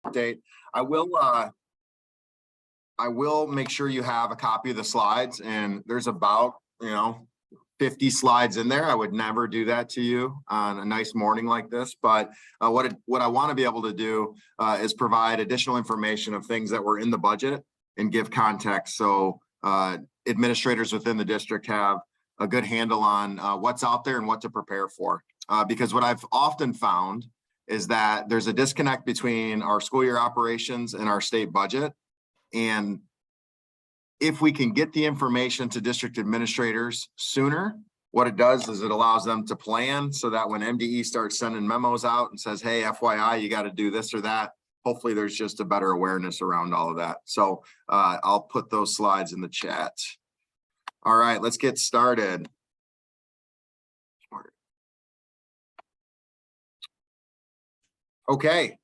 update. I will make sure you have a copy of the slides, and there's about 50 slides in there. I would never do that to you on a nice morning like this, but what I want to be able to do is provide additional information of things that were in the budget and give context, so administrators within the district have a good handle on what's out there and what to prepare for. Because what I've often found is that there's a disconnect between our school year operations and our state budget. And if we can get the information to district administrators sooner, what it does is it allows them to plan so that when MDE starts sending memos out and says, hey, FYI, you got to do this or that, hopefully there's just a better awareness around all of that. So I'll put those slides in the chat. All right, let's get started. Okay.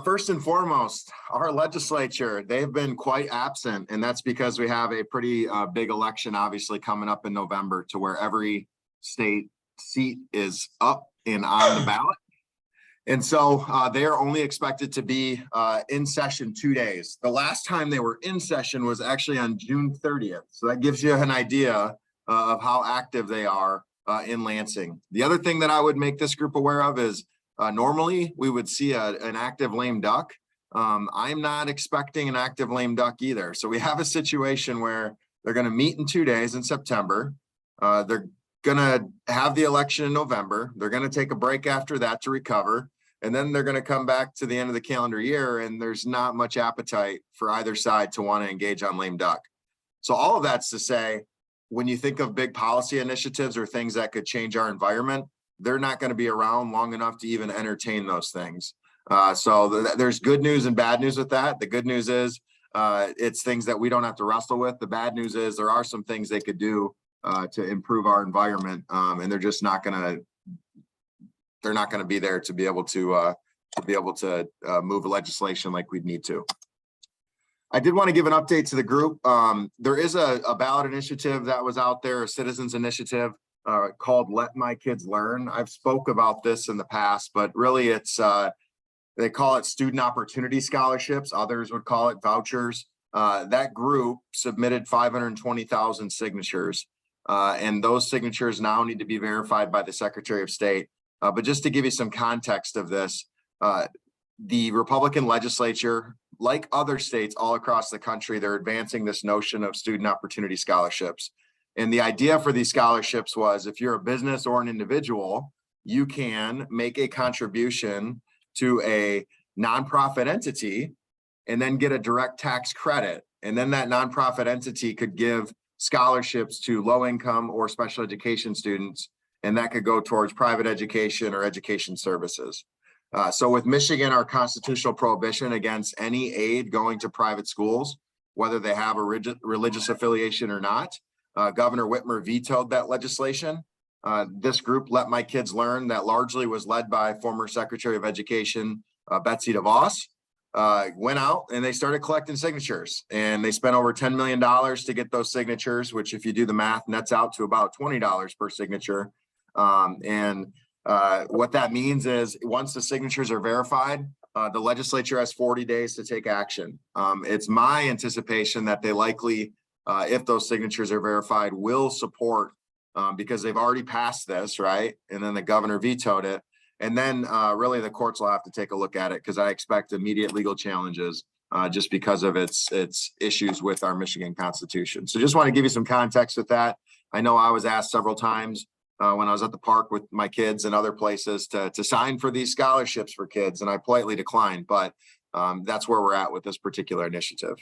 First and foremost, our legislature, they've been quite absent, and that's because we have a pretty big election obviously coming up in November, to where every state seat is up and on the ballot. And so they are only expected to be in session 2 days. The last time they were in session was actually on June 30th. So that gives you an idea of how active they are in Lansing. The other thing that I would make this group aware of is normally we would see an active lame duck. I'm not expecting an active lame duck either. So we have a situation where they're going to meet in 2 days in September. They're going to have the election in November. They're going to take a break after that to recover. And then they're going to come back to the end of the calendar year, and there's not much appetite for either side to want to engage on lame duck. So all of that's to say, when you think of big policy initiatives or things that could change our environment, they're not going to be around long enough to even entertain those things. So there's good news and bad news with that. The good news is it's things that we don't have to wrestle with. The bad news is there are some things they could do to improve our environment, and they're just not going to. They're not going to be there to be able to move legislation like we'd need to. I did want to give an update to the group. There is a ballot initiative that was out there, a citizens initiative called Let My Kids Learn. I've spoke about this in the past, but really it's they call it student opportunity scholarships. Others would call it vouchers. That group submitted 520,000 signatures, and those signatures now need to be verified by the Secretary of State. But just to give you some context of this, the Republican legislature, like other states all across the country, they're advancing this notion of student opportunity scholarships. And the idea for these scholarships was, if you're a business or an individual, you can make a contribution to a nonprofit entity and then get a direct tax credit. And then that nonprofit entity could give scholarships to low income or special education students, and that could go towards private education or education services. So with Michigan, our constitutional prohibition against any aid going to private schools, whether they have a religious affiliation or not, Governor Whitmer vetoed that legislation. This group, Let My Kids Learn, that largely was led by former Secretary of Education, Betsy DeVos, went out and they started collecting signatures, and they spent over $10 million to get those signatures, which if you do the math, nets out to about $20 per signature. What that means is once the signatures are verified, the legislature has 40 days to take action. It's my anticipation that they likely, if those signatures are verified, will support, because they've already passed this, right? And then the governor vetoed it. And then really the courts will have to take a look at it, because I expect immediate legal challenges just because of its issues with our Michigan Constitution. So just want to give you some context with that. I know I was asked several times when I was at the park with my kids and other places to sign for these scholarships for kids, and I politely declined, but that's where we're at with this particular initiative.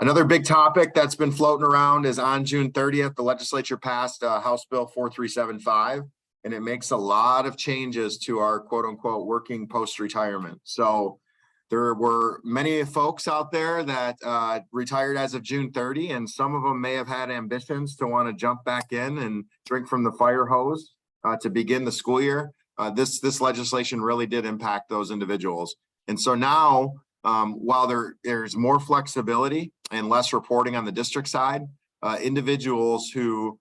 Another big topic that's been floating around is on June 30th, the legislature passed House Bill 4375, and it makes a lot of changes to our quote unquote working post-retirement. So there were many folks out there that retired as of June 30, and some of them may have had ambitions to want to jump back in and drink from the fire hose to begin the school year. This legislation really did impact those individuals. And so now, while there's more flexibility and less reporting on the district side, individuals who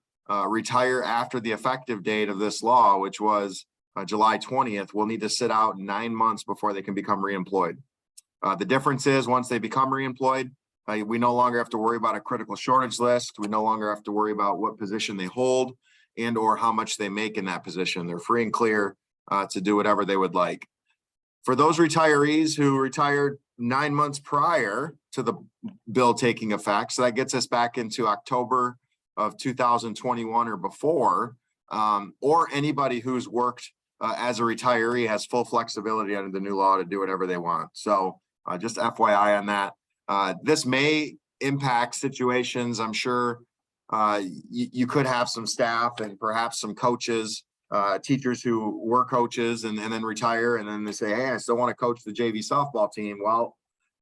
retire after the effective date of this law, which was July 20th, will need to sit out 9 months before they can become reemployed. The difference is once they become reemployed, we no longer have to worry about a critical shortage list. We no longer have to worry about what position they hold and or how much they make in that position. They're free and clear to do whatever they would like. For those retirees who retired 9 months prior to the bill taking effect, so that gets us back into October of 2021 or before, or anybody who's worked as a retiree has full flexibility under the new law to do whatever they want. So just FYI on that. This may impact situations. I'm sure you could have some staff and perhaps some coaches, teachers who were coaches and then retire, and then they say, hey, I still want to coach the JV softball team. Well,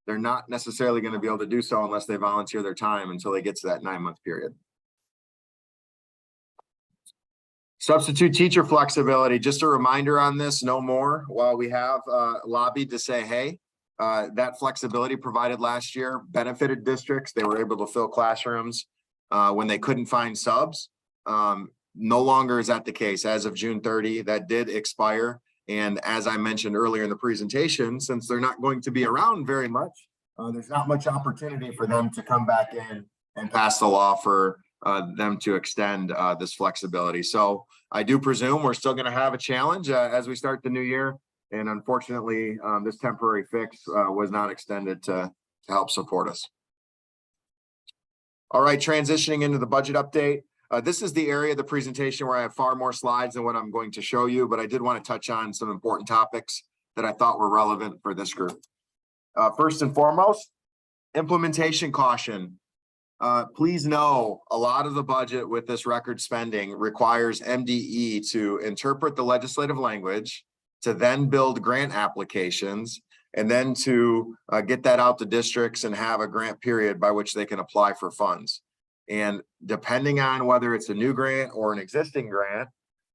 they're not necessarily going to be able to do so unless they volunteer their time until they get to that 9-month period. Substitute teacher flexibility, just a reminder on this, no more. While we have lobbied to say, hey, that flexibility provided last year benefited districts. They were able to fill classrooms when they couldn't find subs. No longer is that the case. As of June 30, that did expire. And as I mentioned earlier in the presentation, since they're not going to be around very much, there's not much opportunity for them to come back in and pass the law for them to extend this flexibility. So I do presume we're still going to have a challenge as we start the new year. And unfortunately, this temporary fix was not extended to help support us. All right, transitioning into the budget update. This is the area of the presentation where I have far more slides than what I'm going to show you, but I did want to touch on some important topics that I thought were relevant for this group. First and foremost, implementation caution. Please know a lot of the budget with this record spending requires MDE to interpret the legislative language, to then build grant applications, and then to get that out to districts and have a grant period by which they can apply for funds. And depending on whether it's a new grant or an existing grant,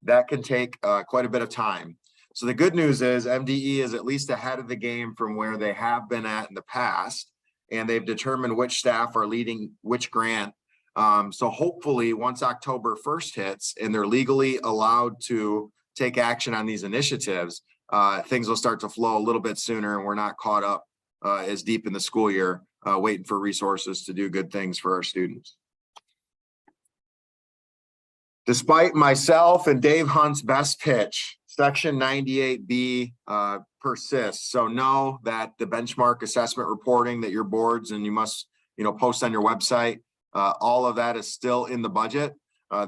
that can take quite a bit of time. So the good news is MDE is at least ahead of the game from where they have been at in the past, and they've determined which staff are leading which grant. So hopefully once October 1st hits and they're legally allowed to take action on these initiatives, things will start to flow a little bit sooner and we're not caught up as deep in the school year waiting for resources to do good things for our students. Despite myself and Dave Hunt's best pitch, Section 98B persists. So know that the benchmark assessment reporting that your boards and you must, post on your website, all of that is still in the budget.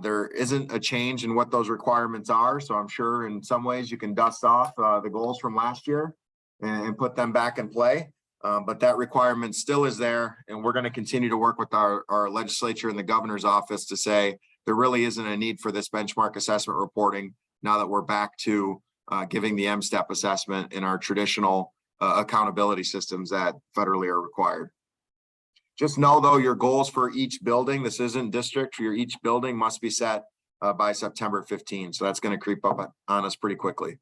There isn't a change in what those requirements are. So I'm sure in some ways you can dust off the goals from last year and put them back in play. But that requirement still is there. And we're going to continue to work with our legislature and the governor's office to say there really isn't a need for this benchmark assessment reporting now that we're back to giving the M-STEP assessment in our traditional accountability systems that federally are required. Just know though, your goals for each building, this isn't district, for each building must be set by September 15. So that's going to creep up on us pretty quickly.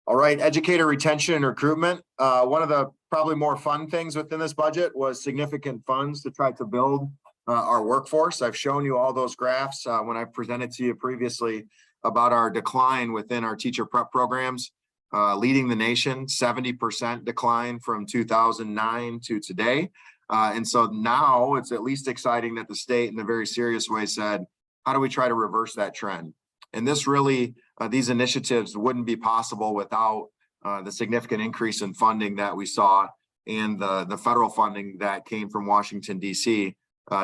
All right, educator retention and recruitment. One of the probably more fun things within this budget was significant funds to try to build our workforce. I've shown you all those graphs when I presented to you previously about our decline within our teacher prep programs, leading the nation, 70% decline from 2009 to today. And so now it's at least exciting that the state in a very serious way said, how do we try to reverse that trend? And this really, these initiatives wouldn't be possible without the significant increase in funding that we saw and the federal funding that came from Washington, D.C.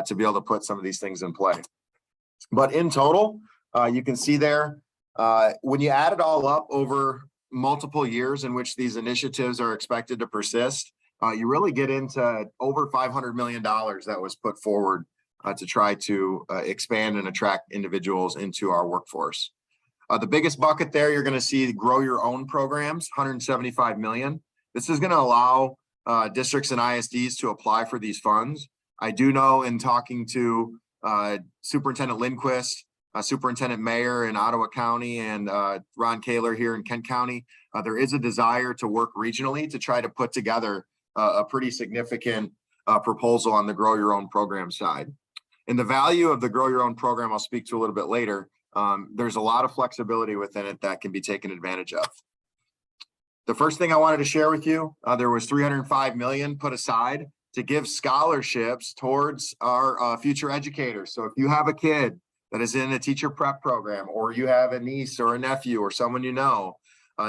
To be able to put some of these things in play. But in total, you can see there, when you add it all up over multiple years in which these initiatives are expected to persist, you really get into over $500 million that was put forward to try to expand and attract individuals into our workforce. The biggest bucket there, you're going to see grow your own programs, $175 million. This is going to allow districts and ISDs to apply for these funds. I do know in talking to Superintendent Lindquist, Superintendent Mayer in Ottawa County, and Ron Kaler here in Kent County, there is a desire to work regionally to try to put together a pretty significant proposal on the Grow Your Own program side. And the value of the Grow Your Own program, I'll speak to a little bit later, there's a lot of flexibility within it that can be taken advantage of. The first thing I wanted to share with you, there was $305 million put aside to give scholarships towards our future educators. So if you have a kid that is in a teacher prep program, or you have a niece or a nephew or someone you know,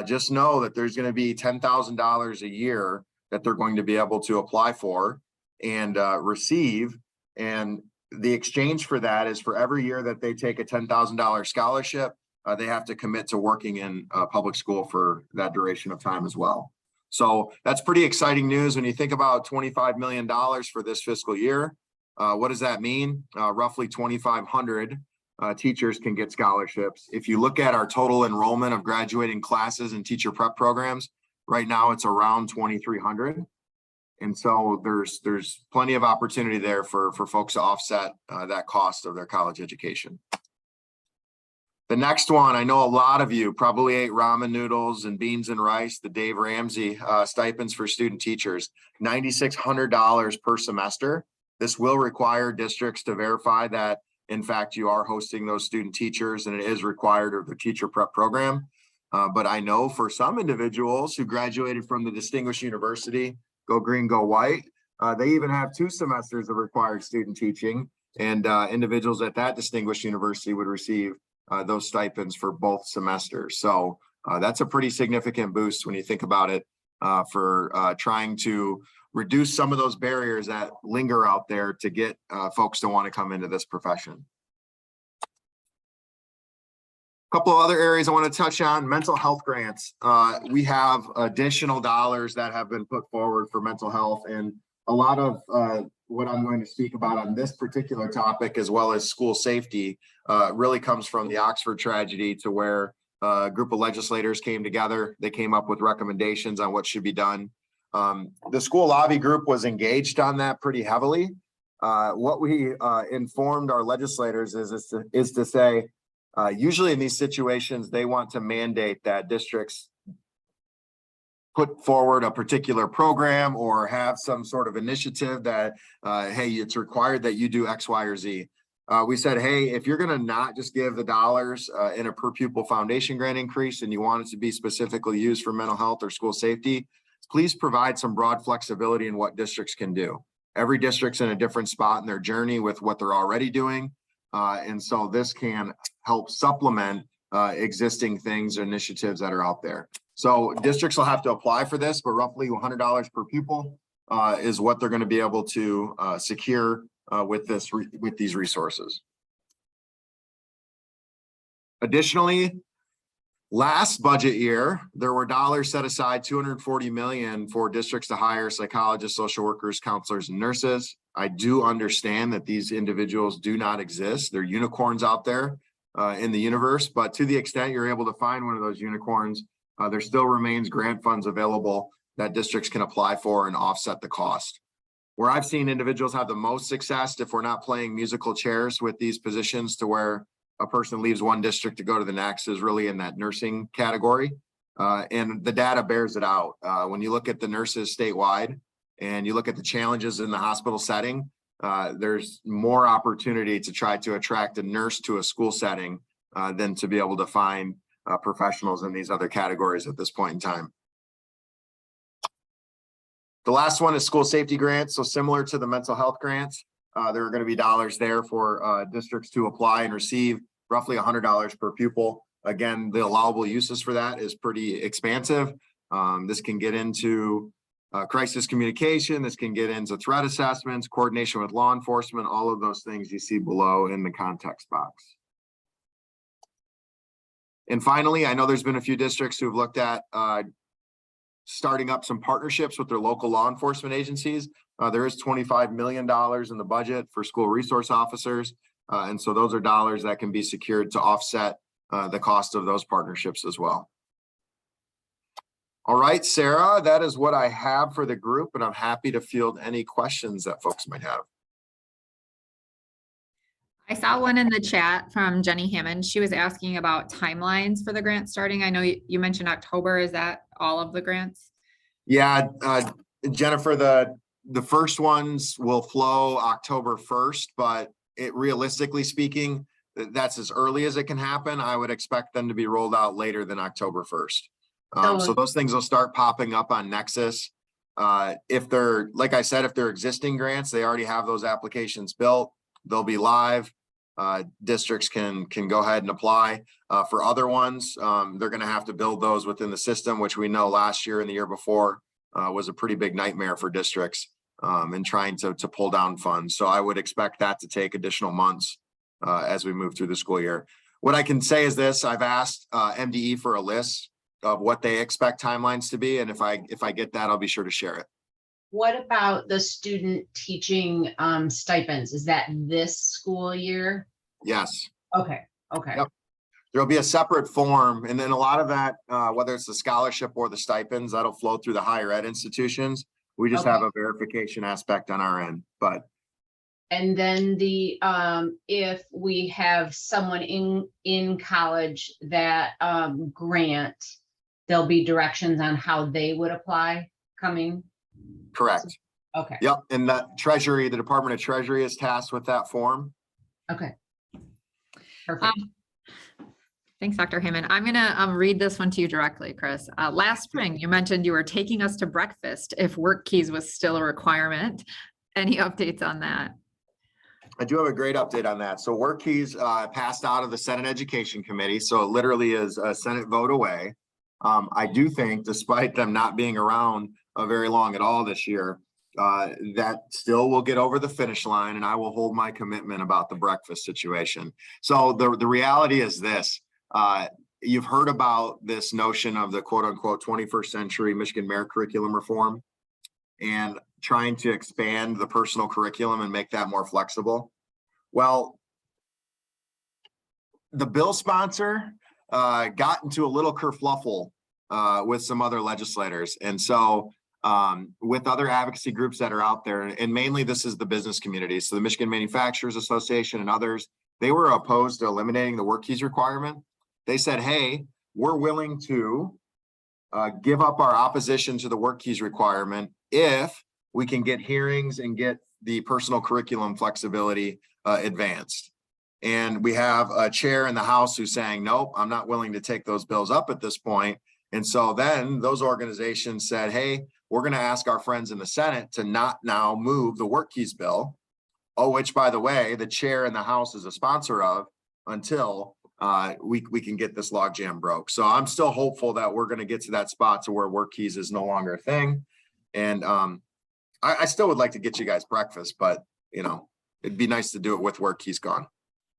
just know that there's going to be $10,000 a year that they're going to be able to apply for and receive. And the exchange for that is for every year that they take a $10,000 scholarship, they have to commit to working in public school for that duration of time as well. So that's pretty exciting news when you think about $25 million for this fiscal year. What does that mean? Roughly 2,500 teachers can get scholarships. If you look at our total enrollment of graduating classes and teacher prep programs, right now it's around 2,300. And so there's plenty of opportunity there for folks to offset that cost of their college education. The next one, I know a lot of you probably ate ramen noodles and beans and rice, the Dave Ramsey stipends for student teachers, $9,600 per semester. This will require districts to verify that, in fact, you are hosting those student teachers, and it is required of the teacher prep program. But I know for some individuals who graduated from the distinguished university, Go Green, Go White, they even have 2 semesters of required student teaching, and individuals at that distinguished university would receive those stipends for both semesters. So that's a pretty significant boost when you think about it, for trying to reduce some of those barriers that linger out there to get folks to want to come into this profession. A couple of other areas I want to touch on: mental health grants. We have additional dollars that have been put forward for mental health, and a lot of what I'm going to speak about on this particular topic, as well as school safety, really comes from the Oxford tragedy, to where a group of legislators came together. They came up with recommendations on what should be done. The school lobby group was engaged on that pretty heavily. What we informed our legislators is to say, usually in these situations, they want to mandate that districts put forward a particular program or have some sort of initiative that, hey, it's required that you do X, Y, or Z. We said, hey, if you're going to not just give the dollars in a per pupil foundation grant increase, and you want it to be specifically used for mental health or school safety, please provide some broad flexibility in what districts can do. Every district's in a different spot in their journey with what they're already doing. And so this can help supplement existing things or initiatives that are out there. So districts will have to apply for this, but roughly $100 per pupil is what they're going to be able to secure with these resources. Additionally, last budget year, there were dollars set aside, $240 million, for districts to hire psychologists, social workers, counselors, and nurses. I do understand that these individuals do not exist. They're unicorns out there in the universe, but to the extent you're able to find one of those unicorns, there still remains grant funds available that districts can apply for and offset the cost. Where I've seen individuals have the most success, if we're not playing musical chairs with these positions to where a person leaves one district to go to the next, is really in that nursing category. And the data bears it out. When you look at the nurses statewide and you look at the challenges in the hospital setting, there's more opportunity to try to attract a nurse to a school setting than to be able to find professionals in these other categories at this point in time. The last one is school safety grants. So similar to the mental health grants, there are going to be dollars there for districts to apply and receive, roughly $100 per pupil. Again, the allowable uses for that is pretty expansive. This can get into crisis communication. This can get into threat assessments, coordination with law enforcement, all of those things you see below in the context box. And finally, I know there's been a few districts who've looked at starting up some partnerships with their local law enforcement agencies. There is $25 million in the budget for school resource officers. And so those are dollars that can be secured to offset the cost of those partnerships as well. All right, Sarah, that is what I have for the group, and I'm happy to field any questions that folks might have. I saw one in the chat from Jenny Hammond. She was asking about timelines for the grant starting. I know you mentioned October. Is that all of the grants? Yeah, Jennifer, the first ones will flow October 1st, but realistically speaking, that's as early as it can happen. I would expect them to be rolled out later than October 1st. So- So those things will start popping up on Nexus. If they're, like I said, if they're existing grants, they already have those applications built, they'll be live. Districts can go ahead and apply. For other ones, they're gonna have to build those within the system, which we know last year and the year before was a pretty big nightmare for districts in trying to pull down funds. So I would expect that to take additional months as we move through the school year. What I can say is this: I've asked MDE for a list of what they expect timelines to be, and if I get that, I'll be sure to share it. What about the student teaching stipends? Is that this school year? Yes. Okay, okay. Yep. There'll be a separate form, and then a lot of that, whether it's the scholarship or the stipends, that'll flow through the higher ed institutions. We just have Okay. a verification aspect on our end, but And then the if we have someone in college that grant, there'll be directions on how they would apply coming. correct. Okay, Yep, and that Treasury, the Department of Treasury is tasked with that form. okay. Perfect. Thanks, Dr. Hammond. I'm gonna read this one to you directly, Chris. Last spring, you mentioned you were taking us to breakfast if work keys was still a requirement. Any updates on that? I do have a great update on that. So work keys passed out of the Senate Education Committee, so it literally is a Senate vote away. I do think, despite them not being around very long at all this year, that still will get over the finish line, and I will hold my commitment about the breakfast situation. So the reality is this: you've heard about this notion of the quote unquote 21st century Michigan merit curriculum reform and trying to expand the personal curriculum and make that more flexible. Well, the bill sponsor got into a little kerfluffle with some other legislators. And so with other advocacy groups that are out there, and mainly this is the business community, so the Michigan Manufacturers Association and others, they were opposed to eliminating the work keys requirement. They said, hey, we're willing to give up our opposition to the work keys requirement if we can get hearings and get the personal curriculum flexibility advanced. And we have a chair in the House who's saying, nope, I'm not willing to take those bills up at this point. And so then those organizations said, hey, we're going to ask our friends in the Senate to not now move the work keys bill, which, by the way, the chair in the House is a sponsor of, until we can get this logjam broke. So I'm still hopeful that we're going to get to that spot to where work keys is no longer a thing. And I still would like to get you guys breakfast, but it'd be nice to do it with work keys gone.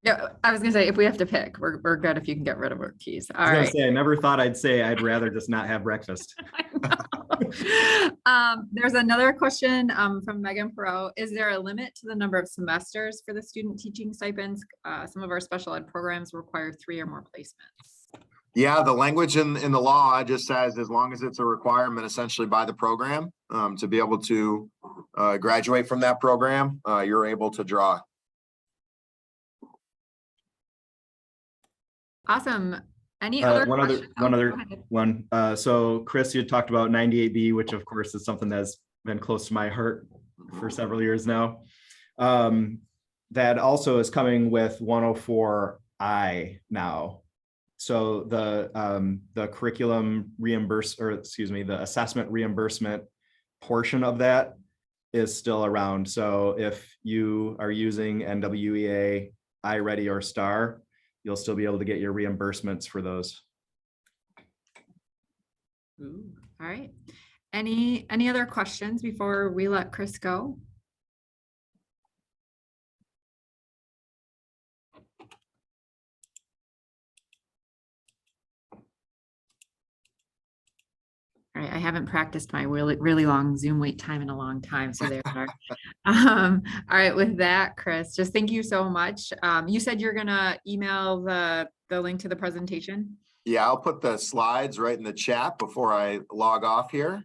Yeah, I was gonna say, if we have to pick, we're good if you can get rid of work keys. All I was gonna right. say, I never thought I'd say I'd rather just not have breakfast. There's another question from Megan Perot. Is there a limit to the number of semesters for the student teaching stipends? Some of our special ed programs require 3 or more placements. Yeah, the language in the law just says as long as it's a requirement essentially by the program to be able to graduate from that program, you're able to draw. Awesome. Any other One other questions? Oh, go ahead. one. So Chris, you talked about 98B, which of course is something that's been close to my heart for several years now. That also is coming with 104I now. So the curriculum the assessment reimbursement portion of that is still around. So if you are using NWEA, iReady, or STAR, you'll still be able to get your reimbursements for those. Ooh, all right. Any other questions before we let Chris go? All right, I haven't practiced my really long Zoom wait time in a long time, so there we are. All right, with that, Chris, just thank you so much. You said you're gonna email the link to the presentation? Yeah, I'll put the slides right in the chat before I log off here.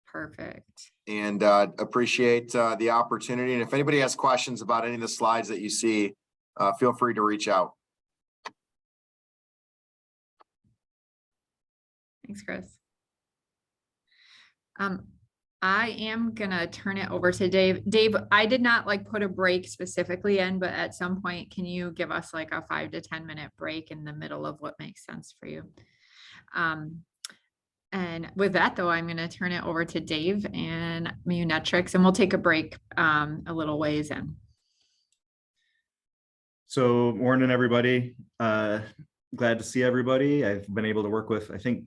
Perfect. And appreciate the opportunity. And if anybody has questions about any of the slides that you see, feel free to reach out. Thanks, Chris. I am gonna turn it over to Dave. Dave, I did not like put a break specifically in, but at some point, can you give us like a 5 to 10 minute break in the middle of what makes sense for you? And with that though, I'm gonna turn it over to Dave and Munetrix, and we'll take a break a little ways in. So morning, everybody. Glad to see everybody. I've been able to work with, I think,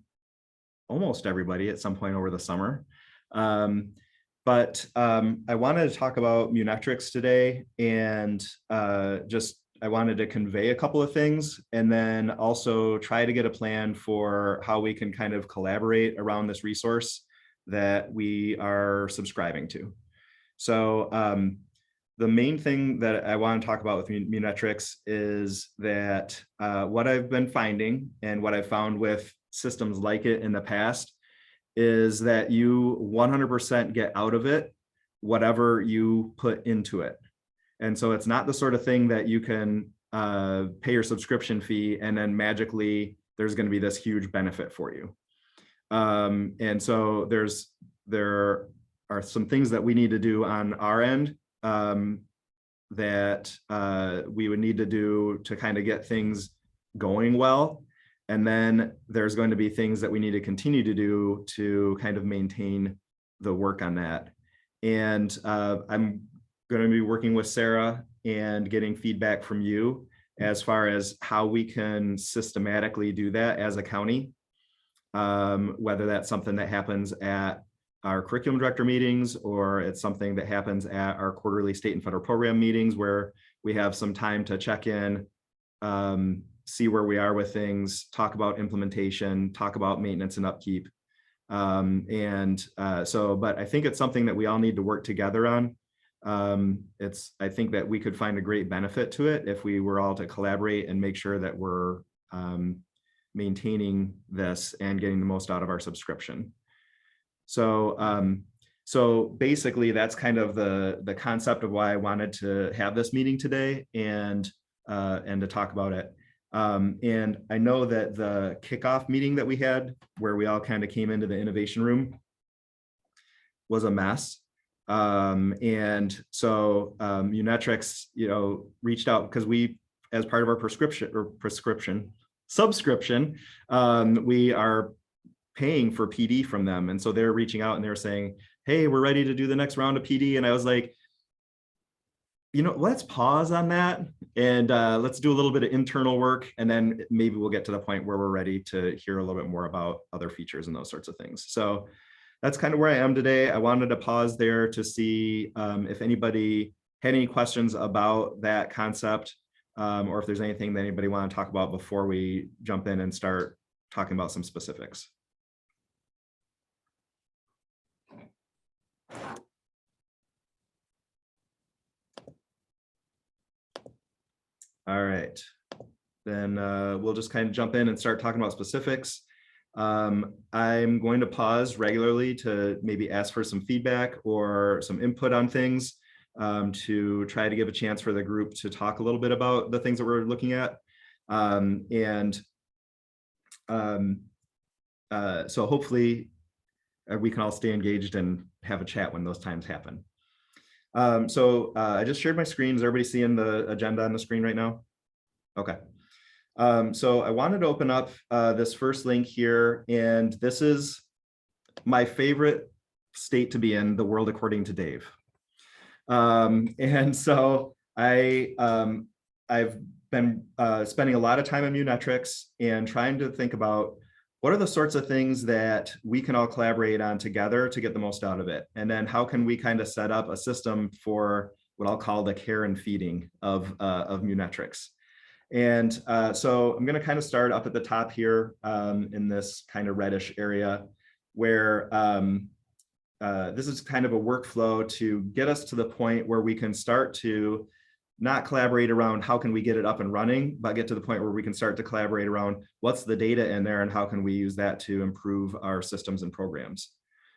almost everybody at some point over the summer. But I wanted to talk about Munetrix today, and I wanted to convey a couple of things, and then also try to get a plan for how we can kind of collaborate around this resource that we are subscribing to. So the main thing that I want to talk about with Munetrix is that what I've been finding and what I've found with systems like it in the past is that you 100% get out of it whatever you put into it. And so it's not the sort of thing that you can pay your subscription fee and then magically there's going to be this huge benefit for you. And so there are some things that we need to do on our end that we would need to do to kind of get things going well. And then there's going to be things that we need to continue to do to kind of maintain the work on that. And I'm going to be working with Sarah and getting feedback from you as far as how we can systematically do that as a county, whether that's something that happens at our curriculum director meetings, or it's something that happens at our quarterly state and federal program meetings where we have some time to check in, see where we are with things, talk about implementation, talk about maintenance and upkeep. But I think it's something that we all need to work together on. I think that we could find a great benefit to it if we were all to collaborate and make sure that we're maintaining this and getting the most out of our subscription. So basically that's kind of the concept of why I wanted to have this meeting today and to talk about it. And I know that the kickoff meeting that we had where we all kind of came into the innovation room was a mess. And so Munetrix, reached out because we, as part of our subscription, we are paying for PD from them. And so they're reaching out and they're saying, hey, we're ready to do the next round of PD. And I was like, let's pause on that and let's do a little bit of internal work. And then maybe we'll get to the point where we're ready to hear a little bit more about other features and those sorts of things. So that's kind of where I am today. I wanted to pause there to see if anybody had any questions about that concept, or if there's anything that anybody want to talk about before we jump in and start talking about some specifics. All right, then we'll just kind of jump in and start talking about specifics. I'm going to pause regularly to maybe ask for some feedback or some input on things to try to give a chance for the group to talk a little bit about the things that we're looking at. So hopefully we can all stay engaged and have a chat when those times happen. I just shared my screen. Is everybody seeing the agenda on the screen right now? Okay. So I wanted to open up this first link here, and this is my favorite state to be in, the world according to Dave. And so I've been spending a lot of time on Munetrix and trying to think about what are the sorts of things that we can all collaborate on together to get the most out of it? And then how can we kind of set up a system for what I'll call the care and feeding of Munetrix? And so I'm going to kind of start up at the top here in this kind of reddish area where this is kind of a workflow to get us to the point where we can start to not collaborate around how can we get it up and running, but get to the point where we can start to collaborate around what's the data in there and how can we use that to improve our systems and programs.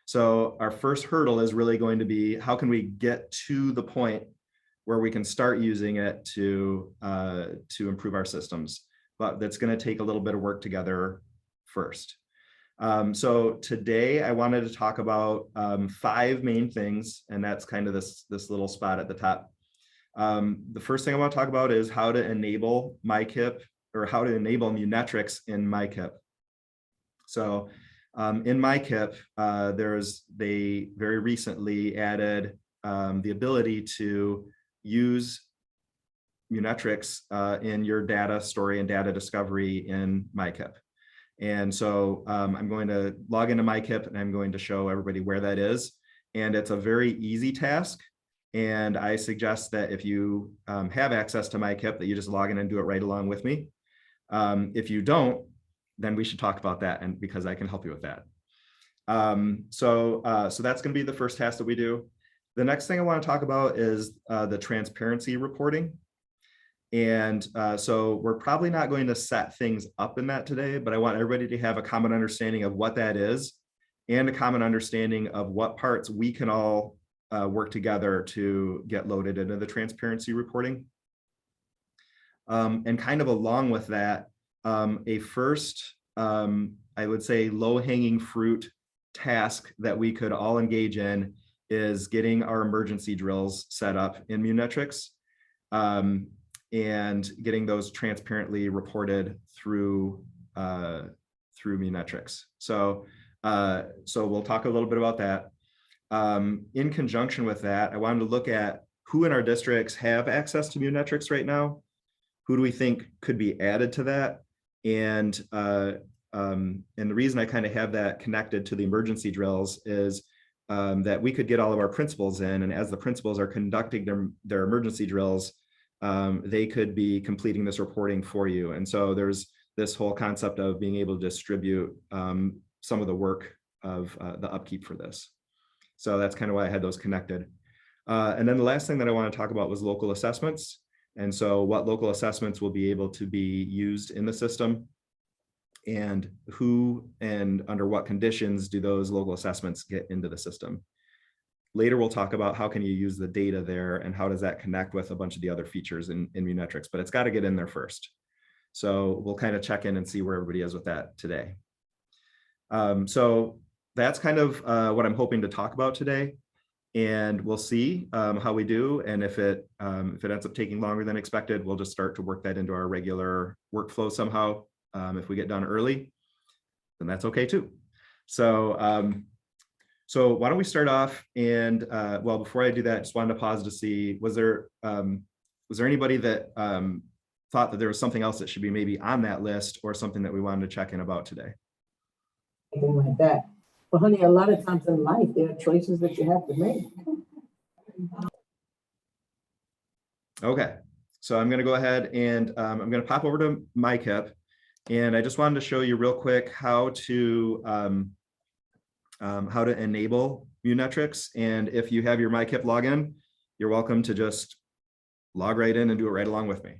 So our first hurdle is really going to be how can we get to the point where we can start using it to improve our systems, but that's going to take a little bit of work together first. So today I wanted to talk about 5 main things, and that's kind of this little spot at the top. The first thing I want to talk about is how to enable MyKIP, or how to enable Munetrix in MyKIP. So in MyKIP, they very recently added the ability to use Munetrix in your data story and data discovery in MyKIP. And so I'm going to log into MyKIP and I'm going to show everybody where that is. And it's a very easy task. And I suggest that if you have access to MyKIP, that you just log in and do it right along with me. If you don't, then we should talk about that, and because I can help you with that. So that's going to be the first task that we do. The next thing I want to talk about is the transparency reporting. And so we're probably not going to set things up in that today, but I want everybody to have a common understanding of what that is, and a common understanding of what parts we can all work together to get loaded into the transparency reporting. And kind of along with that, a first, I would say, low-hanging fruit task that we could all engage in is getting our emergency drills set up in Munetrix. And getting those transparently reported through Munetrix. So we'll talk a little bit about that. In conjunction with that, I wanted to look at who in our districts have access to Munetrix right now. Who do we think could be added to that? And the reason I kind of have that connected to the emergency drills is that we could get all of our principals in, and as the principals are conducting their emergency drills, they could be completing this reporting for you. And so there's this whole concept of being able to distribute some of the work of the upkeep for this. So that's kind of why I had those connected. And then the last thing that I want to talk about was local assessments. And so what local assessments will be able to be used in the system, and who and under what conditions do those local assessments get into the system. Later, we'll talk about how can you use the data there and how does that connect with a bunch of the other features in Munetrix, but it's got to get in there first. So we'll kind of check in and see where everybody is with that today. So that's kind of what I'm hoping to talk about today. And we'll see how we do. And if it ends up taking longer than expected, we'll just start to work that into our regular workflow somehow. If we get done early, then that's okay too. So so why don't we start off, and well, before I do that, just wanted to pause to see, was there anybody that thought that there was something else that should be maybe on that list, or something that we wanted to check in about today? Anything like that. But honey, a lot of times in life, there are choices that you have to make. Okay, so I'm going to go ahead and I'm going to pop over to MyKIP, and I just wanted to show you real quick how to enable Munetrix. And if you have your MyKIP login, you're welcome to just log right in and do it right along with me.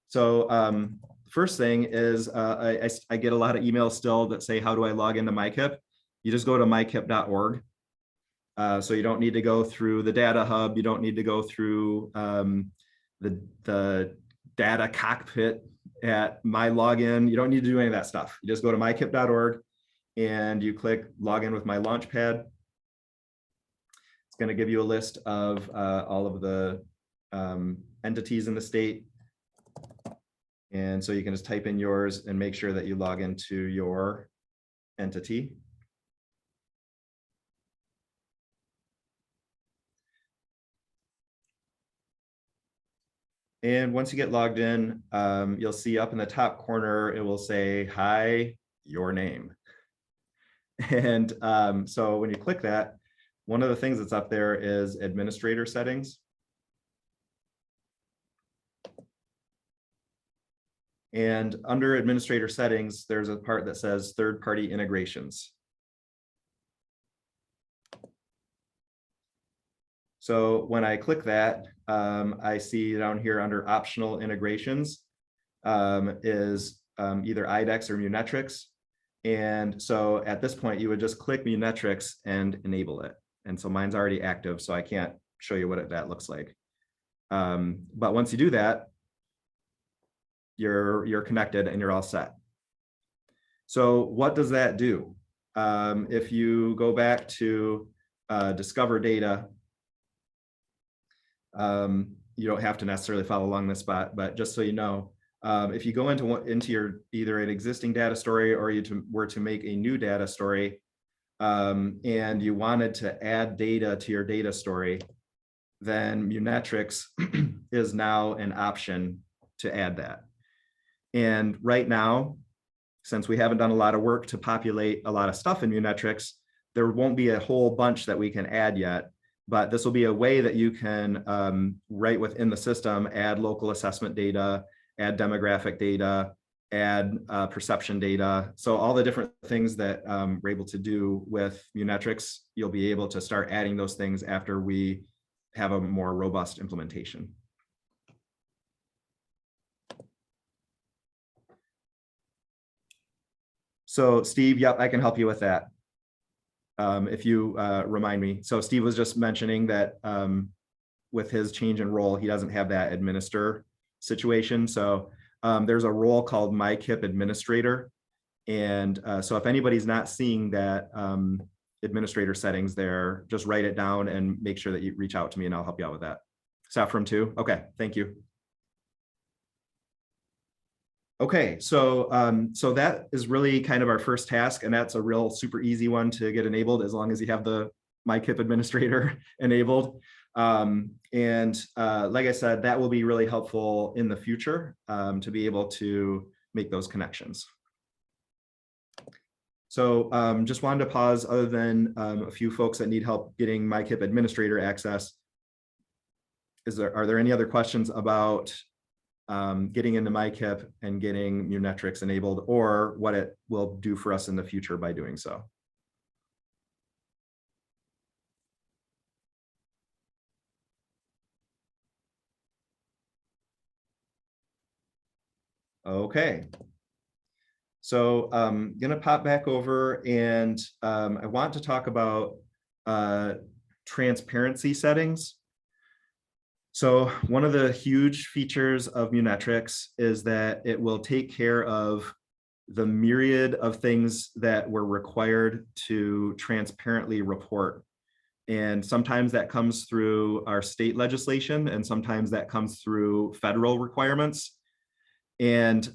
So first thing is I get a lot of emails still that say, how do I log into MyKIP? You just go to mykip.org. So you don't need to go through the data hub. You don't need to go through the data cockpit at my login. You don't need to do any of that stuff. You just go to mykip.org and you click login with my Launchpad. It's going to give you a list of all of the entities in the state. And so you can just type in yours and make sure that you log into your entity. And once you get logged in, you'll see up in the top corner, it will say, hi, your name. And so when you click that, one of the things that's up there is administrator settings. And under administrator settings, there's a part that says third-party integrations. So when I click that, I see down here under optional integrations is either IDEX or Munetrix. And so at this point, you would just click Munetrix and enable it. And so mine's already active, so I can't show you what that looks like. But once you do that, you're connected and you're all set. So what does that do? If you go back to discover data, you don't have to necessarily follow along this spot, but just so you know, if you go into your either an existing data story or were to make a new data story, and you wanted to add data to your data story, then Munetrix is now an option to add that. And right now, since we haven't done a lot of work to populate a lot of stuff in Munetrix, there won't be a whole bunch that we can add yet, but this will be a way that you can, right within the system, add local assessment data, add demographic data, add perception data. So all the different things that we're able to do with Munetrix, you'll be able to start adding those things after we have a more robust implementation. So Steve, yep, I can help you with that. If you remind me. So Steve was just mentioning that with his change in role, he doesn't have that administer situation. So there's a role called MyKIP administrator. And so if anybody's not seeing that administrator settings there, just write it down and make sure that you reach out to me and I'll help you out with that. Saffron too? Okay, thank you. Okay, so so that is really kind of our first task, and that's a real super easy one to get enabled as long as you have the MyKIP administrator enabled. And like I said, that will be really helpful in the future to be able to make those connections. So just wanted to pause, other than a few folks that need help getting MyKIP administrator access. Are there any other questions about getting into MyKIP and getting Munetrix enabled, or what it will do for us in the future by doing so? Okay. So I'm going to pop back over, and I want to talk about transparency settings. So one of the huge features of Munetrix is that it will take care of the myriad of things that we're required to transparently report. And sometimes that comes through our state legislation, and sometimes that comes through federal requirements. And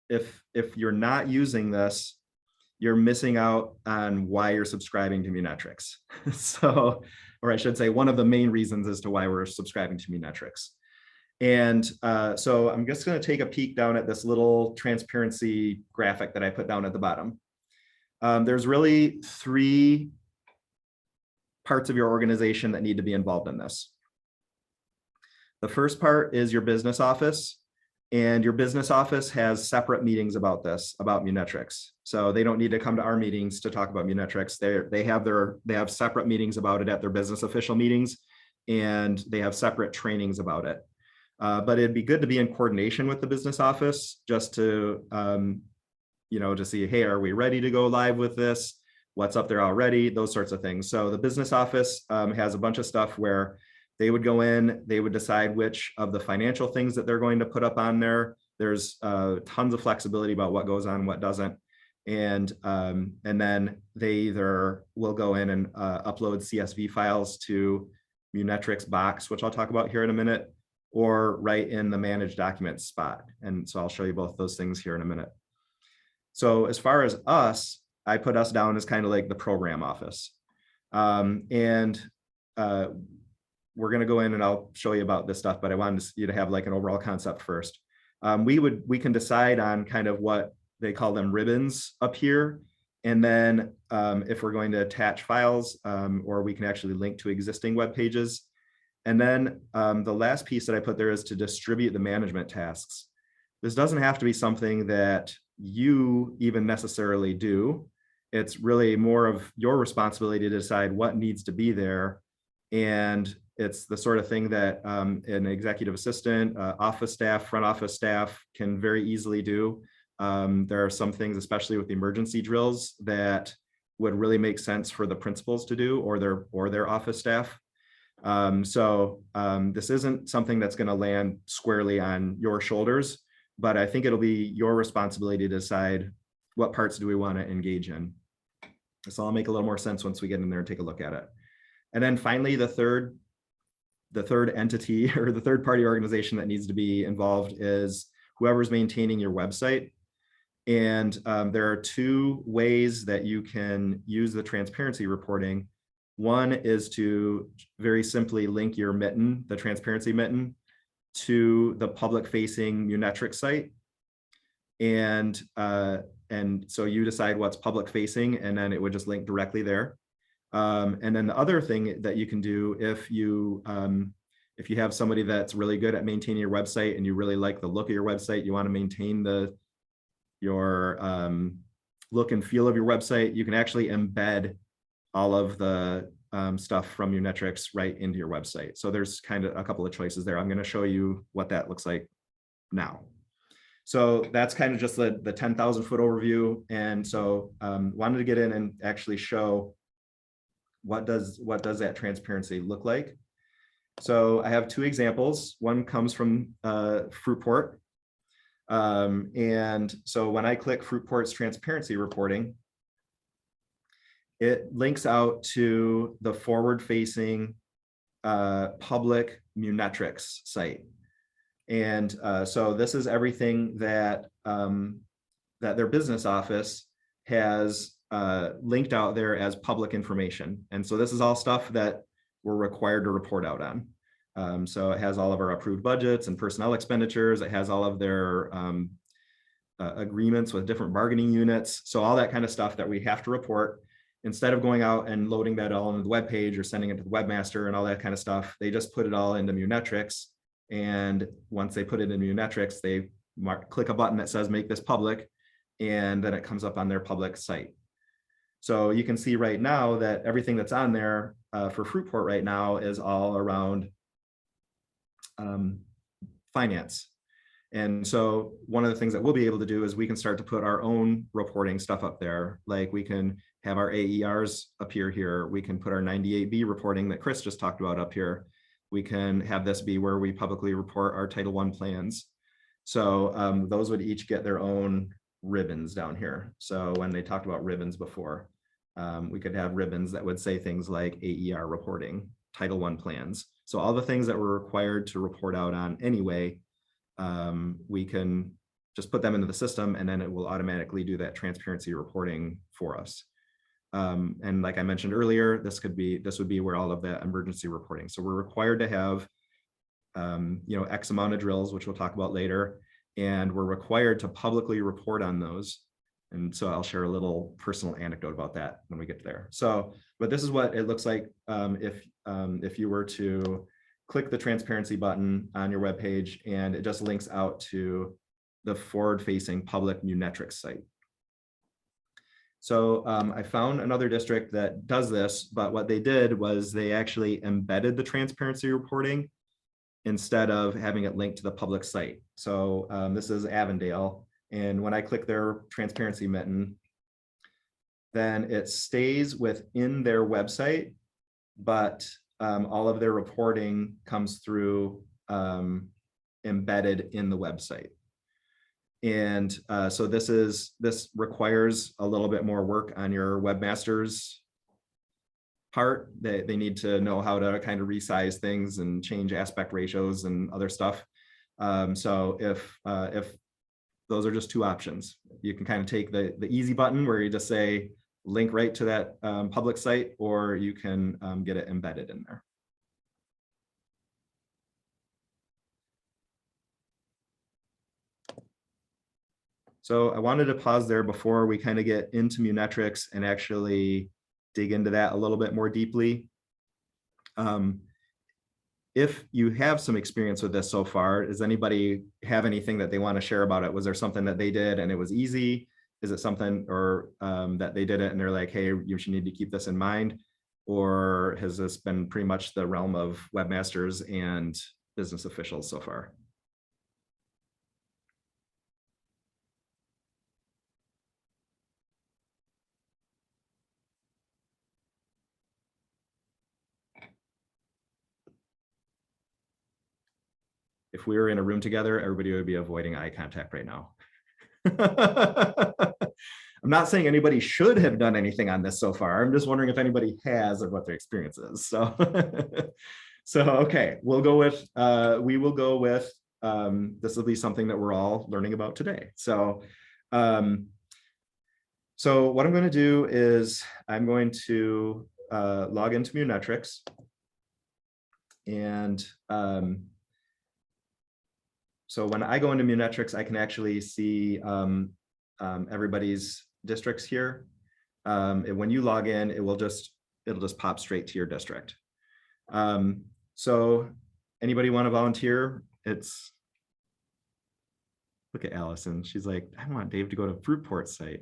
if you're not using this, you're missing out on why you're subscribing to Munetrix. So, or I should say, one of the main reasons as to why we're subscribing to Munetrix. And so I'm just going to take a peek down at this little transparency graphic that I put down at the bottom. There's really three parts of your organization that need to be involved in this. The first part is your business office. And your business office has separate meetings about this, about Munetrix. So they don't need to come to our meetings to talk about Munetrix. They have separate meetings about it at their business official meetings, and they have separate trainings about it. But it'd be good to be in coordination with the business office, just to to see, hey, are we ready to go live with this? What's up there already? Those sorts of things. So the business office has a bunch of stuff where they would go in, they would decide which of the financial things that they're going to put up on there. There's tons of flexibility about what goes on, what doesn't. And then they either will go in and upload CSV files to Munetrix box, which I'll talk about here in a minute, or right in the manage documents spot. And so I'll show you both those things here in a minute. So as far as us, I put us down as kind of like the program office. We're going to go in and I'll show you about this stuff, but I wanted you to have like an overall concept first. We can decide on kind of what they call them ribbons up here. And then if we're going to attach files, or we can actually link to existing web pages. And then the last piece that I put there is to distribute the management tasks. This doesn't have to be something that you even necessarily do. It's really more of your responsibility to decide what needs to be there. And it's the sort of thing that an executive assistant, office staff, front office staff can very easily do. There are some things, especially with emergency drills, that would really make sense for the principals to do, or their office staff. This isn't something that's going to land squarely on your shoulders, but I think it'll be your responsibility to decide what parts do we want to engage in? This will all make a little more sense once we get in there and take a look at it. And then finally, the third entity or the third party organization that needs to be involved is whoever's maintaining your website. And there are two ways that you can use the transparency reporting. One is to very simply link your mitten, the transparency mitten, to the public facing Munetrics site. And so you decide what's public facing, and then it would just link directly there. And then the other thing that you can do if you have somebody that's really good at maintaining your website and you really like the look of your website, you want to maintain your look and feel of your website, you can actually embed all of the stuff from Munetrics right into your website. So there's kind of a couple of choices there. I'm going to show you what that looks like now. So that's kind of just the 10,000 foot overview. And so wanted to get in and actually show what does that transparency look like. So I have two examples. One comes from Fruitport. And so when I click Fruitport's transparency reporting, it links out to the forward-facing public Munetrics site. And so this is everything that that their business office has linked out there as public information. And so this is all stuff that we're required to report out on. So it has all of our approved budgets and personnel expenditures. It has all of their agreements with different bargaining units. So all that kind of stuff that we have to report. Instead of going out and loading that all into the web page or sending it to the webmaster and all that kind of stuff, they just put it all into Munetrics. And once they put it in Munetrics, they click a button that says make this public, and then it comes up on their public site. So you can see right now that everything that's on there for Fruitport right now is all around finance. And so one of the things that we'll be able to do is we can start to put our own reporting stuff up there. Like we can have our AERs appear here. We can put our 98B reporting that Chris just talked about up here. We can have this be where we publicly report our Title I plans. So those would each get their own ribbons down here. So when they talked about ribbons before, we could have ribbons that would say things like AER reporting, Title I plans. So all the things that we're required to report out on anyway, we can just put them into the system, and then it will automatically do that transparency reporting for us. And like I mentioned earlier, this would be where all of that emergency reporting. So we're required to have, X amount of drills, which we'll talk about later, and we're required to publicly report on those. And so I'll share a little personal anecdote about that when we get there. So, but this is what it looks like if you were to click the transparency button on your webpage, and it just links out to the forward-facing public Munetrics site. So I found another district that does this, but what they did was they actually embedded the transparency reporting instead of having it linked to the public site. So this is Avondale. And when I click their transparency mitten, then it stays within their website, but all of their reporting comes through embedded in the website. And so this requires a little bit more work on your webmaster's part. They need to know how to kind of resize things and change aspect ratios and other stuff. So if those are just two options, you can kind of take the easy button where you just say link right to that public site, or you can get it embedded in there. So I wanted to pause there before we kind of get into Munetrics and actually dig into that a little bit more deeply. If you have some experience with this so far, does anybody have anything that they want to share about it? Was there something that they did and it was easy? Is it something or that they did it and they're like, hey, you should need to keep this in mind? Or has this been pretty much the realm of webmasters and business officials so far? If we were in a room together, everybody would be avoiding eye contact right now. I'm not saying anybody should have done anything on this so far. I'm just wondering if anybody has or what their experience is. So, so okay, we will go with, this will be something that we're all learning about today. So, so what I'm going to do is I'm going to log into Munetrix. And so when I go into Munetrix, I can actually see everybody's districts here. And when you log in, it'll just pop straight to your district. So anybody want to volunteer? Look at Allison. She's like, I want Dave to go to Fruitport's site.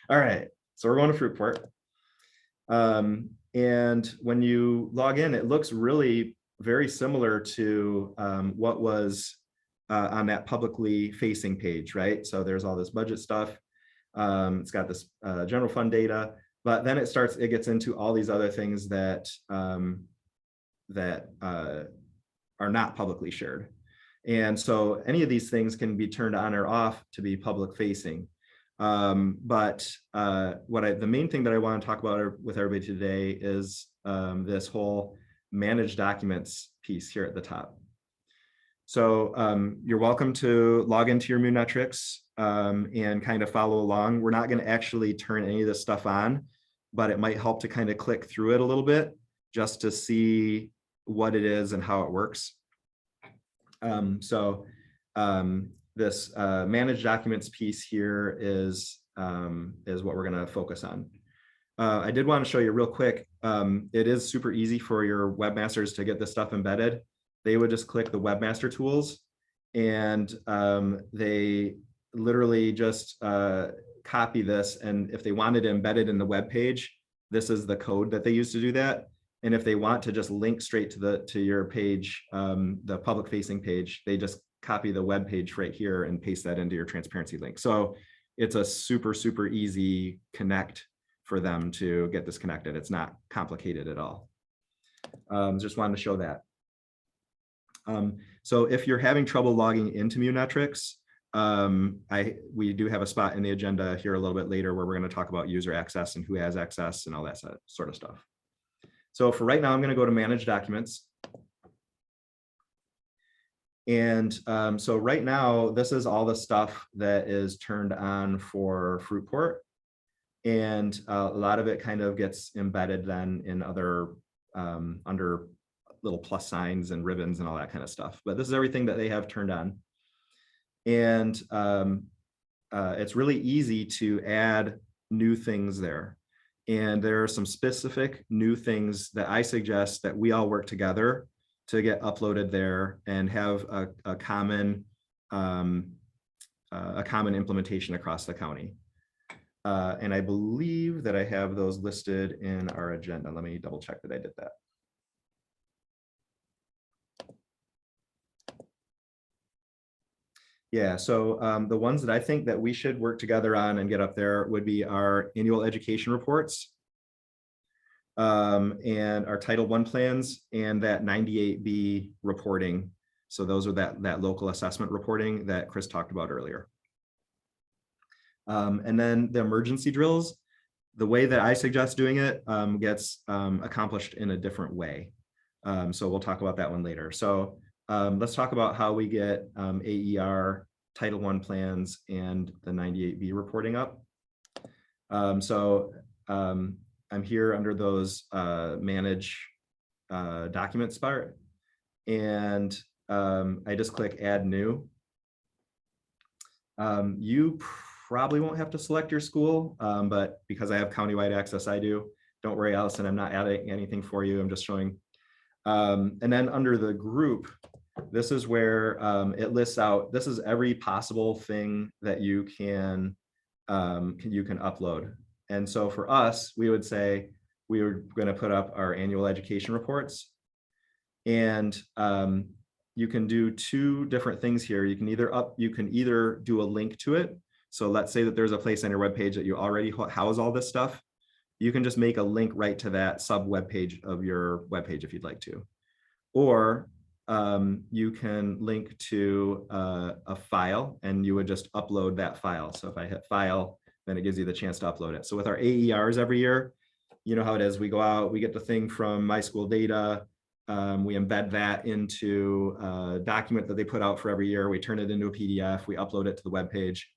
All right, so we're going to Fruitport. And when you log in, it looks really very similar to what was on that publicly facing page, right? So there's all this budget stuff. It's got this general fund data, but then it gets into all these other things that are not publicly shared. And so any of these things can be turned on or off to be public facing. But the main thing that I want to talk about with everybody today is this whole manage documents piece here at the top. So you're welcome to log into your Munetrix and kind of follow along. We're not going to actually turn any of this stuff on, but it might help to kind of click through it a little bit just to see what it is and how it works. This manage documents piece here is what we're going to focus on. I did want to show you real quick. It is super easy for your webmasters to get this stuff embedded. They would just click the webmaster tools and they literally just copy this. And if they wanted to embed it in the web page, this is the code that they use to do that. And if they want to just link straight to your page, the public facing page, they just copy the web page right here and paste that into your transparency link. So it's a super, super easy connect for them to get this connected. It's not complicated at all. Just wanted to show that. So if you're having trouble logging into Munetrix, we do have a spot in the agenda here a little bit later where we're going to talk about user access and who has access and all that sort of stuff. So for right now, I'm going to go to manage documents. And so right now, this is all the stuff that is turned on for Fruitport. And a lot of it kind of gets embedded then in other under little plus signs and ribbons and all that kind of stuff. But this is everything that they have turned on. And it's really easy to add new things there. And there are some specific new things that I suggest that we all work together to get uploaded there and have a common implementation across the county. And I believe that I have those listed in our agenda. Let me double check that I did that. Yeah, so the ones that I think that we should work together on and get up there would be our annual education reports and our Title I plans and that 98B reporting. So those are that local assessment reporting that Chris talked about earlier. And then the emergency drills, the way that I suggest doing it gets accomplished in a different way. So we'll talk about that one later. So let's talk about how we get AER, Title I plans, and the 98B reporting up. I'm here under those manage documents part, and I just click add new. You probably won't have to select your school, but because I have countywide access, I do. Don't worry, Allison, I'm not adding anything for you. I'm just showing. And then under the group, this is where it lists out, this is every possible thing that you can upload. And so for us, we would say we were going to put up our annual education reports. And you can do two different things here. You can either do a link to it. So let's say that there's a place on your webpage that you already house all this stuff. You can just make a link right to that sub webpage of your webpage if you'd like to. Or you can link to a file and you would just upload that file. So if I hit file, then it gives you the chance to upload it. So with our AERs every year, you know how it is. We go out, we get the thing from My School Data. We embed that into a document that they put out for every year. We turn it into a PDF. We upload it to the web page.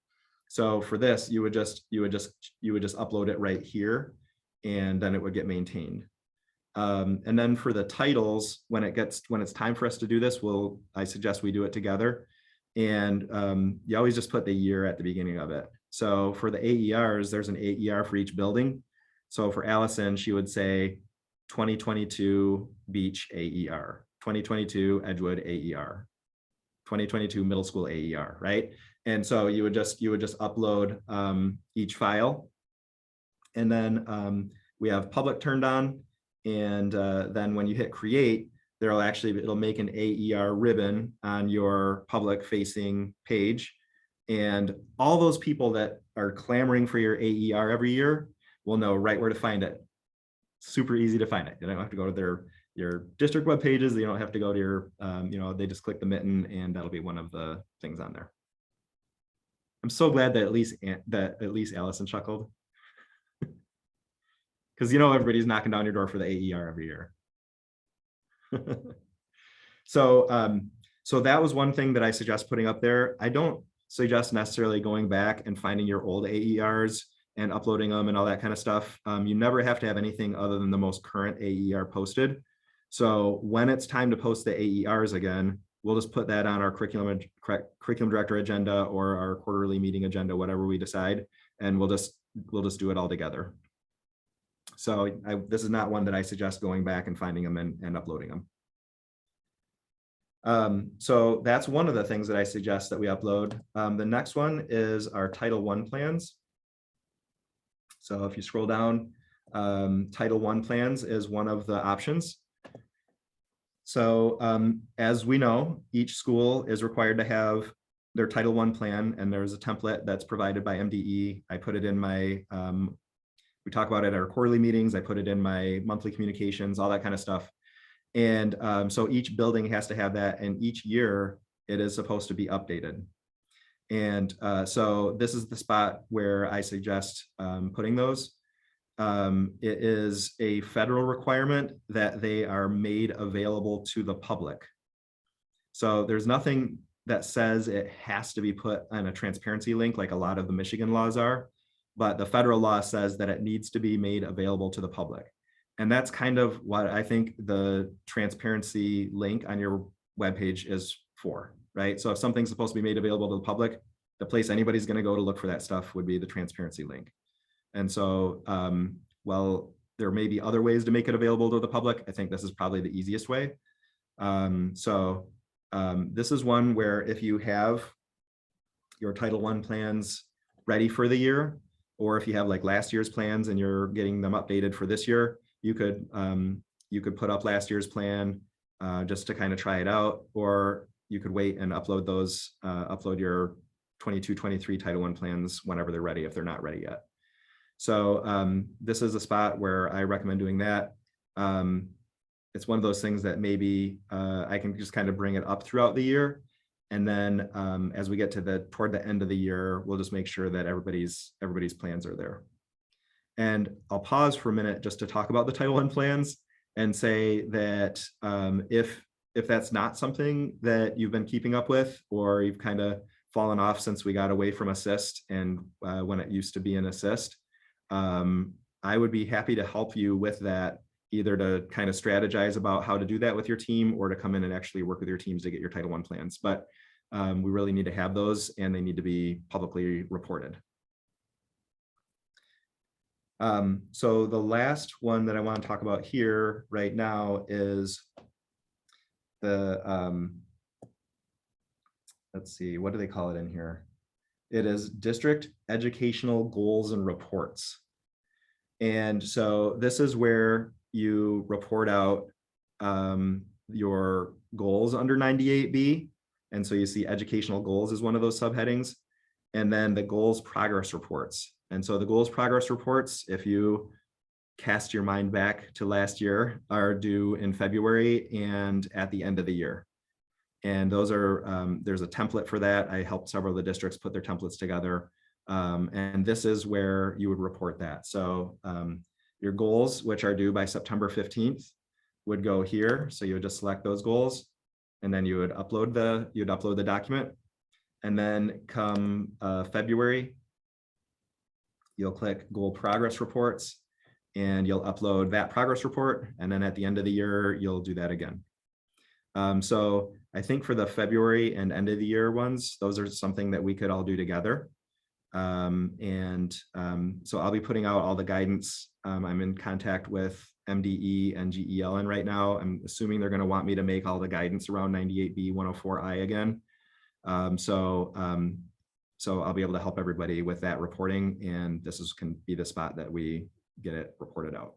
So for this, you would just upload it right here, and then it would get maintained. And then for the titles, when it's time for us to do this, I suggest we do it together. And you always just put the year at the beginning of it. So for the AERs, there's an AER for each building. So for Allison, she would say 2022 Beach AER, 2022 Edgewood AER, 2022 Middle School AER, right? And so you would just upload each file. And then we have public turned on. And then when you hit create, it'll make an AER ribbon on your public facing page. And all those people that are clamoring for your AER every year will know right where to find it. Super easy to find it. You don't have to go to your district web pages. You don't have to go to your, they just click the mitten and that'll be one of the things on there. I'm so glad that at least Allison chuckled. Because everybody's knocking down your door for the AER every year. So that was one thing that I suggest putting up there. I don't suggest necessarily going back and finding your old AERs and uploading them and all that kind of stuff. You never have to have anything other than the most current AER posted. So when it's time to post the AERs again, we'll just put that on our curriculum director agenda or our quarterly meeting agenda, whatever we decide, and we'll just do it all together. So this is not one that I suggest going back and finding them and uploading them. So that's one of the things that I suggest that we upload. The next one is our Title I plans. So if you scroll down, Title I plans is one of the options. So as we know, each school is required to have their Title I plan, and there's a template that's provided by MDE. I put it in my, we talk about it at our quarterly meetings. I put it in my monthly communications, all that kind of stuff. And so each building has to have that, and each year it is supposed to be updated. And so this is the spot where I suggest putting those. It is a federal requirement that they are made available to the public. So there's nothing that says it has to be put on a transparency link like a lot of the Michigan laws are, but the federal law says that it needs to be made available to the public. And that's kind of what I think the transparency link on your webpage is for, right? So if something's supposed to be made available to the public, the place anybody's going to go to look for that stuff would be the transparency link. And so, well, there may be other ways to make it available to the public. I think this is probably the easiest way. This is one where if you have your Title I plans ready for the year, or if you have like last year's plans and you're getting them updated for this year, you could put up last year's plan just to kind of try it out, or you could wait and upload those, upload your 22-23 Title I plans whenever they're ready, if they're not ready yet. So this is a spot where I recommend doing that. It's one of those things that maybe I can just kind of bring it up throughout the year. And then as we get to toward the end of the year, we'll just make sure that everybody's plans are there. And I'll pause for a minute just to talk about the Title I plans and say that if that's not something that you've been keeping up with, or you've kind of fallen off since we got away from assist and when it used to be an assist, I would be happy to help you with that, either to kind of strategize about how to do that with your team, or to come in and actually work with your teams to get your Title I plans. But we really need to have those, and they need to be publicly reported. So the last one that I want to talk about here right now is the, let's see, what do they call it in here? It is District Educational Goals and Reports. And so this is where you report out your goals under 98B. And so you see educational goals is one of those subheadings, and then the goals progress reports. And so the goals progress reports, if you cast your mind back to last year, are due in February and at the end of the year. And those are, there's a template for that. I helped several of the districts put their templates together. And this is where you would report that. So your goals, which are due by September 15th, would go here. So you would just select those goals, and then you would upload the document. And then come February, you'll click goal progress reports, and you'll upload that progress report. And then at the end of the year, you'll do that again. So I think for the February and end of the year ones, those are something that we could all do together. So I'll be putting out all the guidance. I'm in contact with MDE and GELN right now. I'm assuming they're going to want me to make all the guidance around 98B 104I again. So I'll be able to help everybody with that reporting, and this can be the spot that we get it reported out.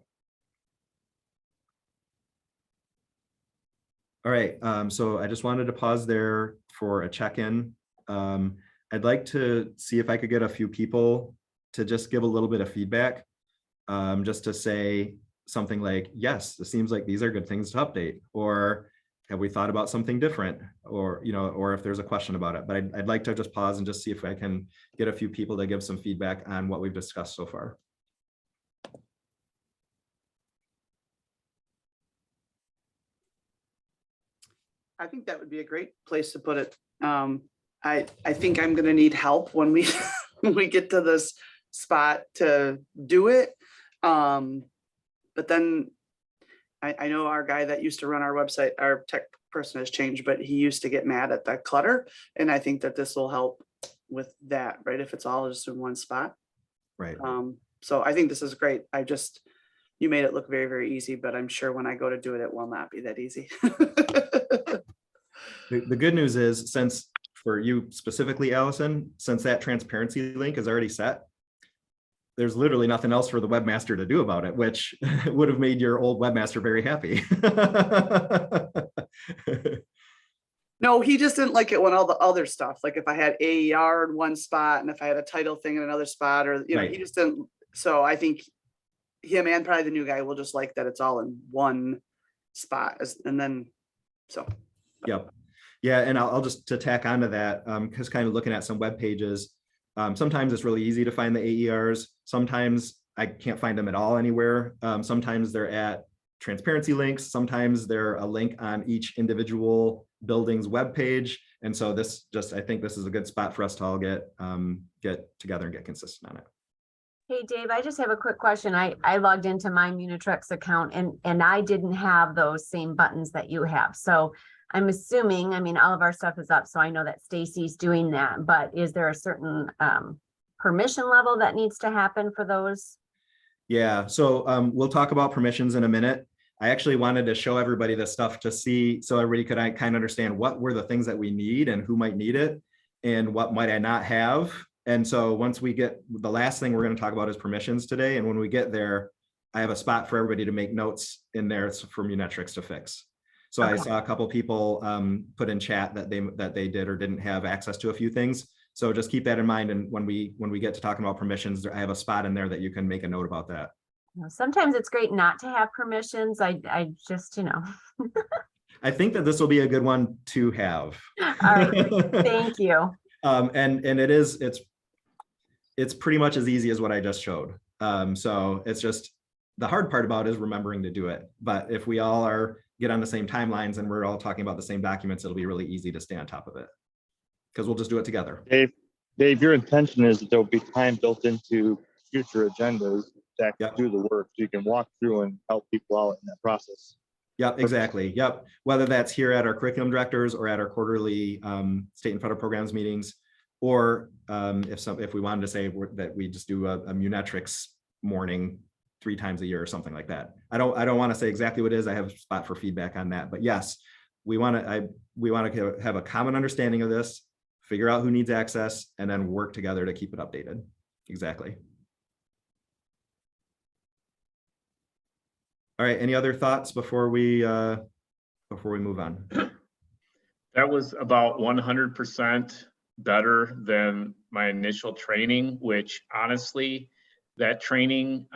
All right, so I just wanted to pause there for a check-in. I'd like to see if I could get a few people to just give a little bit of feedback, just to say something like, yes, it seems like these are good things to update, or have we thought about something different, or, you know, or if there's a question about it. But I'd like to just pause and just see if I can get a few people to give some feedback on what we've discussed so far. I think that would be a great place to put it. I think I'm gonna need help when we when we get to this spot to do it. But then I know our guy that used to run our website, our tech person has changed, but he used to get mad at the clutter. And I think that this will help with that, right? If it's all just in one spot. Right. So I think this is great. You made it look very, very easy, but I'm sure when I go to do it, it will not be that easy. The good news is, since for you specifically, Allison, since that transparency link is already set, there's literally nothing else for the webmaster to do about it, which would have made your old webmaster very happy. No, he just didn't like it when all the other stuff, like if I had AER in one spot and if I had a title thing in another spot, or, you know, Right. he just didn't. So I think him and probably the new guy will just like that it's all in one spot. And then, so. Yep. Yeah, and I'll just to tack onto that, because kind of looking at some web pages, sometimes it's really easy to find the AERs. Sometimes I can't find them at all anywhere. Sometimes they're at transparency links. Sometimes they're a link on each individual building's web page. And so I think this is a good spot for us to all get together and get consistent on it. Hey, Dave, I just have a quick question. I logged into my Munitrix account and I didn't have those same buttons that you have. So I'm assuming, I mean, all of our stuff is up, so I know that Stacy's doing that, but is there a certain permission level that needs to happen for those? Yeah, so we'll talk about permissions in a minute. I actually wanted to show everybody this stuff to see, so everybody could kind of understand what were the things that we need and who might need it and what might I not have. And so once we get, the last thing we're going to talk about is permissions today. And when we get there, I have a spot for everybody to make notes in there for Munitrix to fix. So Okay. I saw a couple people put in chat that they did or didn't have access to a few things. So just keep that in mind. And when we get to talking about permissions, I have a spot in there that you can make a note about that. Sometimes it's great not to have permissions. I just, you know. I think that this will be a good one to have. All right, thank you. And it's pretty much as easy as what I just showed. So it's just, the hard part about it is remembering to do it. But if we all get on the same timelines and we're all talking about the same documents, it'll be really easy to stay on top of it because we'll just do it together. Dave, your intention is that there'll be time built into future agendas that Yep. do the work, so you can walk through and help people out in that process. Yep, exactly. Yep. Whether that's here at our curriculum directors or at our quarterly state and federal programs meetings, or if we wanted to say that we just do a Munitrix morning 3 times a year or something like that. I don't want to say exactly what it is. I have a spot for feedback on that, but yes, we want to have a common understanding of this, figure out who needs access, and then work together to keep it updated. Exactly. All right. Any other thoughts before we move on? That was about 100% better than my initial training, which honestly, that training,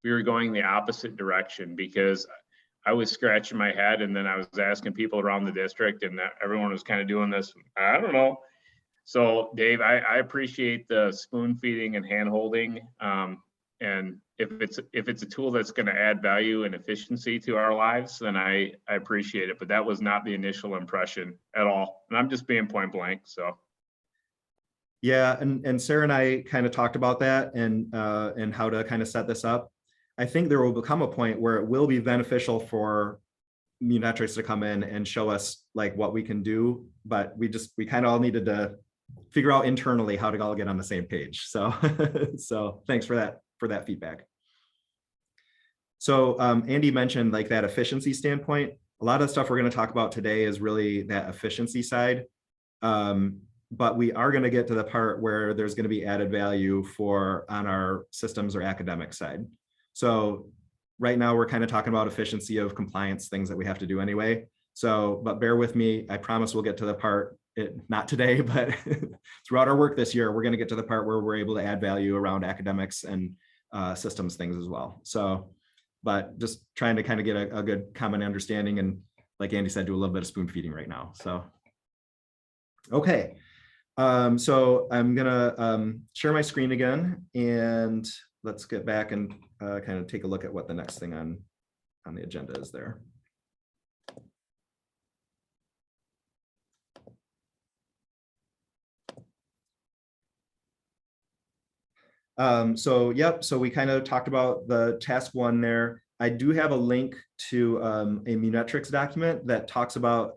we were going the opposite direction because I was scratching my head, and then I was asking people around the district, and everyone was kind of doing this. I don't know. So Dave, I appreciate the spoon feeding and hand holding. And if it's a tool that's going to add value and efficiency to our lives, then I appreciate it. But that was not the initial impression at all. And I'm just being point blank. So. Yeah, and Sarah and I kind of talked about that and how to kind of set this up. I think there will become a point where it will be beneficial for Munetrix to come in and show us like what we can do, but we kind of all needed to figure out internally how to all get on the same page. So so thanks for that feedback. So Andy mentioned like that efficiency standpoint. A lot of the stuff we're going to talk about today is really that efficiency side. But we are going to get to the part where there's going to be added value on our systems or academic side. So right now we're kind of talking about efficiency of compliance, things that we have to do anyway. So, but bear with me. I promise we'll get to the part, not today, but throughout our work this year, we're going to get to the part where we're able to add value around academics and systems things as well. So, but just trying to kind of get a good common understanding, and like Andy said, do a little bit of spoon feeding right now. So, okay. So I'm gonna share my screen again, and let's get back and kind of take a look at what the next thing on the agenda is there. So we kind of talked about the task one there. I do have a link to a Munetrix document that talks about,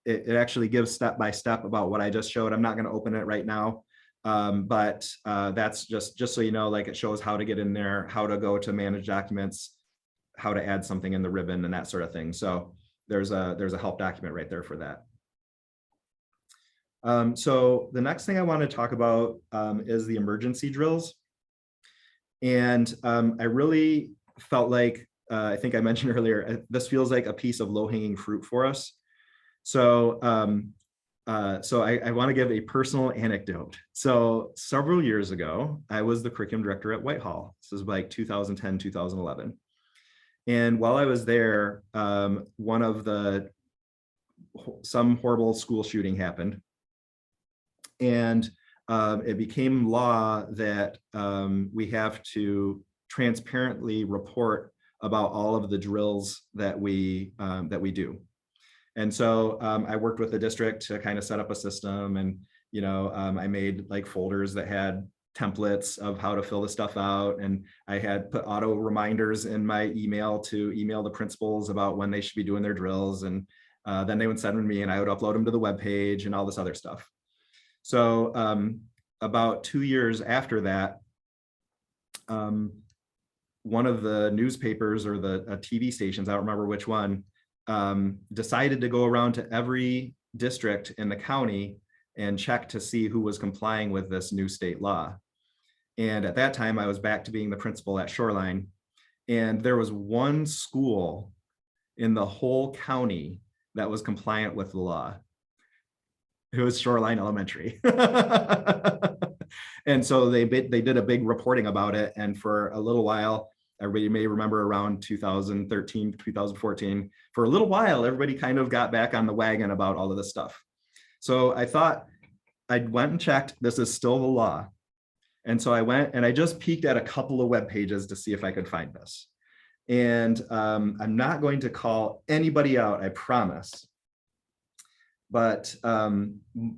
it actually gives step-by-step about what I just showed. I'm not going to open it right now, but that's just so you know, like it shows how to get in there, how to go to manage documents, how to add something in the ribbon and that sort of thing. So there's a help document right there for that. So the next thing I want to talk about is the emergency drills. And I really felt like, I think I mentioned earlier, this feels like a piece of low-hanging fruit for us. So, I want to give a personal anecdote. So several years ago, I was the curriculum director at Whitehall. This is like 2010, 2011. And while I was there, some horrible school shooting happened. And it became law that we have to transparently report about all of the drills that we do. And so I worked with the district to kind of set up a system, and I made like folders that had templates of how to fill the stuff out, and I had put auto reminders in my email to email the principals about when they should be doing their drills, and then they would send them to me, and I would upload them to the webpage and all this other stuff. So about 2 years after that, one of the newspapers or the TV stations, I don't remember which one, decided to go around to every district in the county and check to see who was complying with this new state law. And at that time, I was back to being the principal at Shoreline, and there was one school in the whole county that was compliant with the law. It was Shoreline Elementary. And so they did a big reporting about it. And for a little while, everybody may remember around 2013, 2014, for a little while, everybody kind of got back on the wagon about all of this stuff. So I thought, I went and checked, this is still the law. And so I went and I just peeked at a couple of web pages to see if I could find this. And I'm not going to call anybody out, I promise. But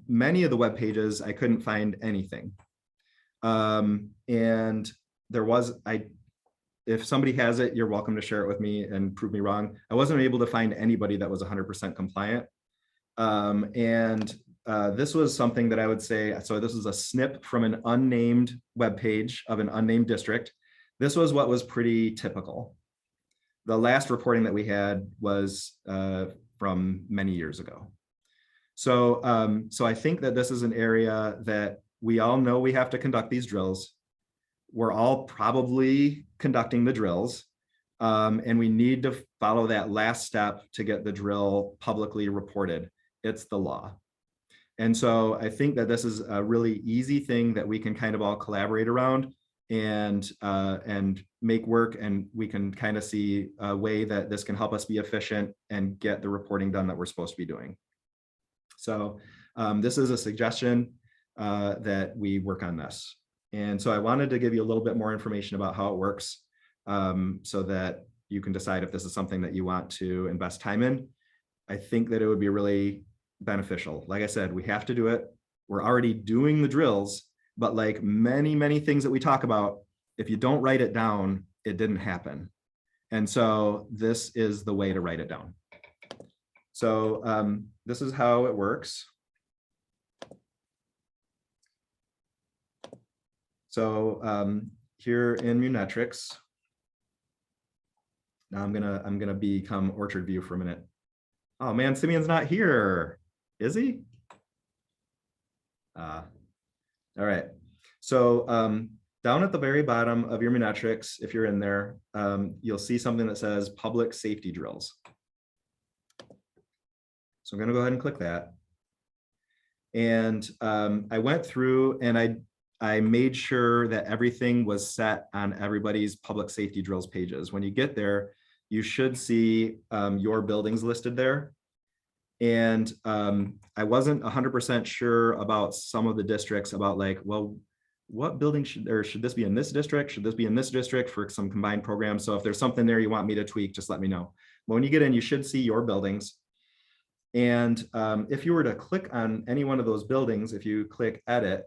many of the web pages, I couldn't find anything. And there was, if somebody has it, you're welcome to share it with me and prove me wrong. I wasn't able to find anybody that was 100% compliant. This was something that I would say, so this is a snip from an unnamed web page of an unnamed district. This was what was pretty typical. The last reporting that we had was from many years ago. So I think that this is an area that we all know we have to conduct these drills. We're all probably conducting the drills, and we need to follow that last step to get the drill publicly reported. It's the law. And so I think that this is a really easy thing that we can kind of all collaborate around. and make work, and we can kind of see a way that this can help us be efficient and get the reporting done that we're supposed to be doing. So this is a suggestion that we work on this. And so I wanted to give you a little bit more information about how it works, so that you can decide if this is something that you want to invest time in. I think that it would be really beneficial. Like I said, we have to do it. We're already doing the drills, but like many, many things that we talk about, if you don't write it down, it didn't happen. And so this is the way to write it down. So this is how it works. So here in Munetrics, now I'm gonna become Orchard View for a minute. Oh man, Simeon's not here, is he? All right, so down at the very bottom of your Munetrics, if you're in there, you'll see something that says public safety drills. So I'm gonna go ahead and click that. And I went through and I made sure that everything was set on everybody's public safety drills pages. When you get there, you should see your buildings listed there. And I wasn't 100% sure about some of the districts about like, well, what building should this be in this district? Should this be in this district for some combined programs? So if there's something there you want me to tweak, just let me know. But when you get in, you should see your buildings. And if you were to click on any one of those buildings, if you click edit,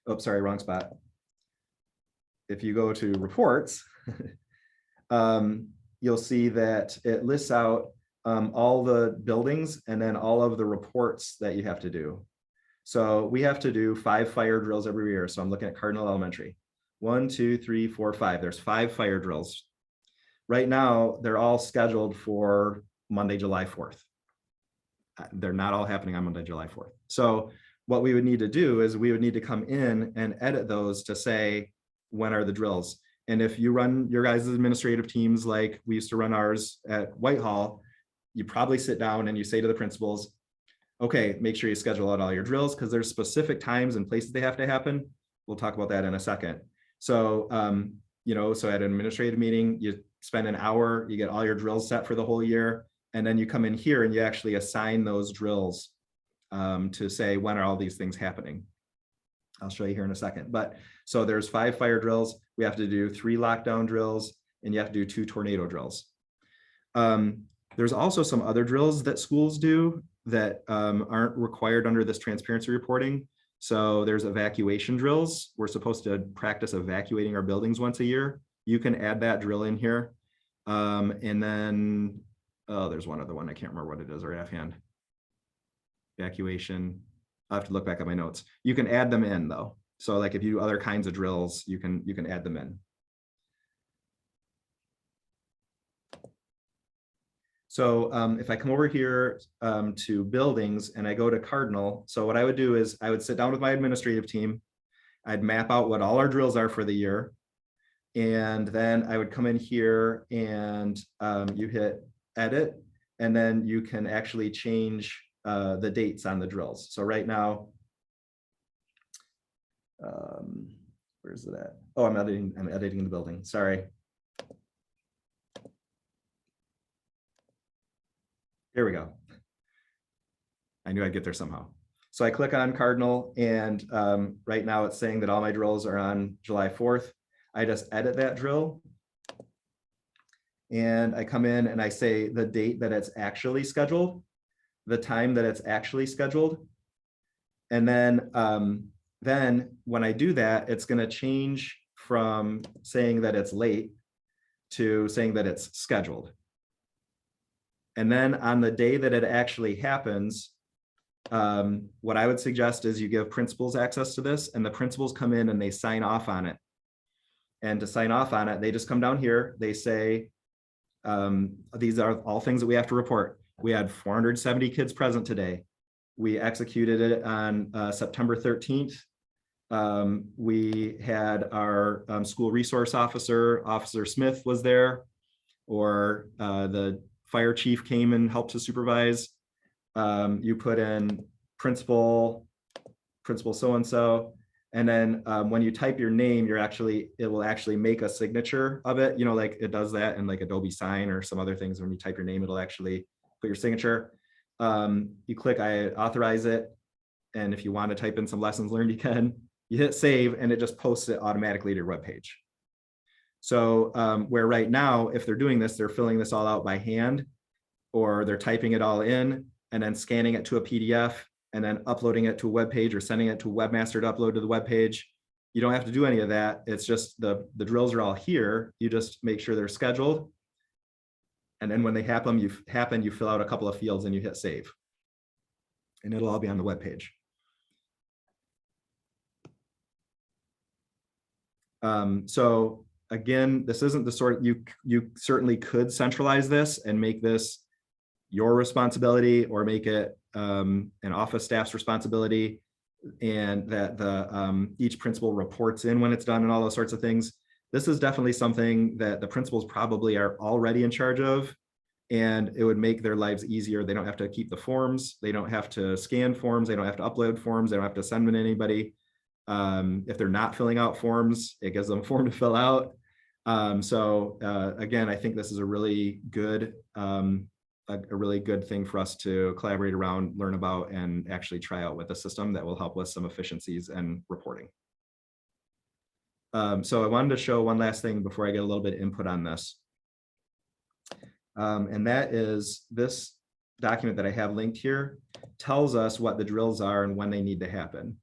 oh, sorry, wrong spot. If you go to reports, you'll see that it lists out all the buildings and then all of the reports that you have to do. So we have to do 5 fire drills every year. So I'm looking at Cardinal Elementary. 1, 2, 3, 4, 5. There's 5 fire drills. Right now, they're all scheduled for Monday, July 4th. They're not all happening on Monday, July 4th. So what we would need to do is we would need to come in and edit those to say, when are the drills? And if you run your guys' administrative teams like we used to run ours at Whitehall, you probably sit down and you say to the principals, okay, make sure you schedule out all your drills because there's specific times and places they have to happen. We'll talk about that in a second. So, you know, so at an administrative meeting, you spend an hour, you get all your drills set for the whole year. And then you come in here and you actually assign those drills to say, when are all these things happening? I'll show you here in a second. But so there's 5 fire drills. We have to do 3 lockdown drills and you have to do 2 tornado drills. There's also some other drills that schools do that aren't required under this transparency reporting. So there's evacuation drills. We're supposed to practice evacuating our buildings once a year. You can add that drill in here. And then, oh, there's one other one. I can't remember what it is right offhand. Evacuation. I'll have to look back at my notes. You can add them in though. So like if you do other kinds of drills, you can add them in. So if I come over here to buildings and I go to Cardinal, so what I would do is I would sit down with my administrative team. I'd map out what all our drills are for the year. And then I would come in here and you hit edit, and then you can actually change the dates on the drills. So right now, where's it at? Oh, I'm editing the building, sorry. Here we go. I knew I'd get there somehow. So I click on Cardinal and right now it's saying that all my drills are on July 4th. I just edit that drill. And I come in and I say the date that it's actually scheduled, the time that it's actually scheduled. And then when I do that, it's going to change from saying that it's late to saying that it's scheduled. And then on the day that it actually happens, what I would suggest is you give principals access to this, and the principals come in and they sign off on it. And to sign off on it, they just come down here, they say, these are all things that we have to report. We had 470 kids present today. We executed it on September 13th. We had our school resource officer, Officer Smith was there, or the fire chief came and helped to supervise. You put in principal so-and-so, And then when you type your name, it will actually make a signature of it, like it does that in like Adobe Sign or some other things. When you type your name, it'll actually put your signature. You click I authorize it. And if you want to type in some lessons learned, you can. You hit save and it just posts it automatically to your webpage. So where right now, if they're doing this, they're filling this all out by hand, or they're typing it all in and then scanning it to a PDF and then uploading it to a web page or sending it to Webmaster to upload to the web page. You don't have to do any of that. It's just the drills are all here. You just make sure they're scheduled. And then when they happen, you fill out a couple of fields and you hit save. And it'll all be on the web page. So again, this isn't the sort you certainly could centralize this and make this your responsibility, or make it an office staff's responsibility, and that the each principal reports in when it's done and all those sorts of things. This is definitely something that the principals probably are already in charge of, and it would make their lives easier. They don't have to keep the forms. They don't have to scan forms. They don't have to upload forms. They don't have to send them to anybody. If they're not filling out forms, it gives them a form to fill out. Again, I think this is a really good thing for us to collaborate around, learn about, and actually try out with a system that will help with some efficiencies and reporting. So I wanted to show one last thing before I get a little bit of input on this. And that is this document that I have linked here tells us what the drills are and when they need to happen.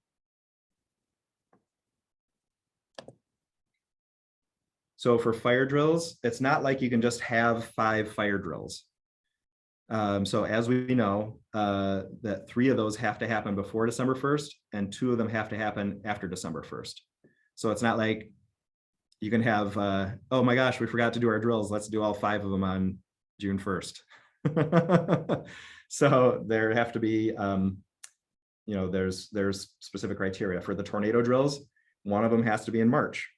So for fire drills, it's not like you can just have 5 fire drills. So as we know, that 3 of those have to happen before December 1st and 2 of them have to happen after December 1st. So it's not like you can have, oh my gosh, we forgot to do our drills. Let's do all 5 of them on June 1st. So there have to be, there's specific criteria for the tornado drills. One of them has to be in March.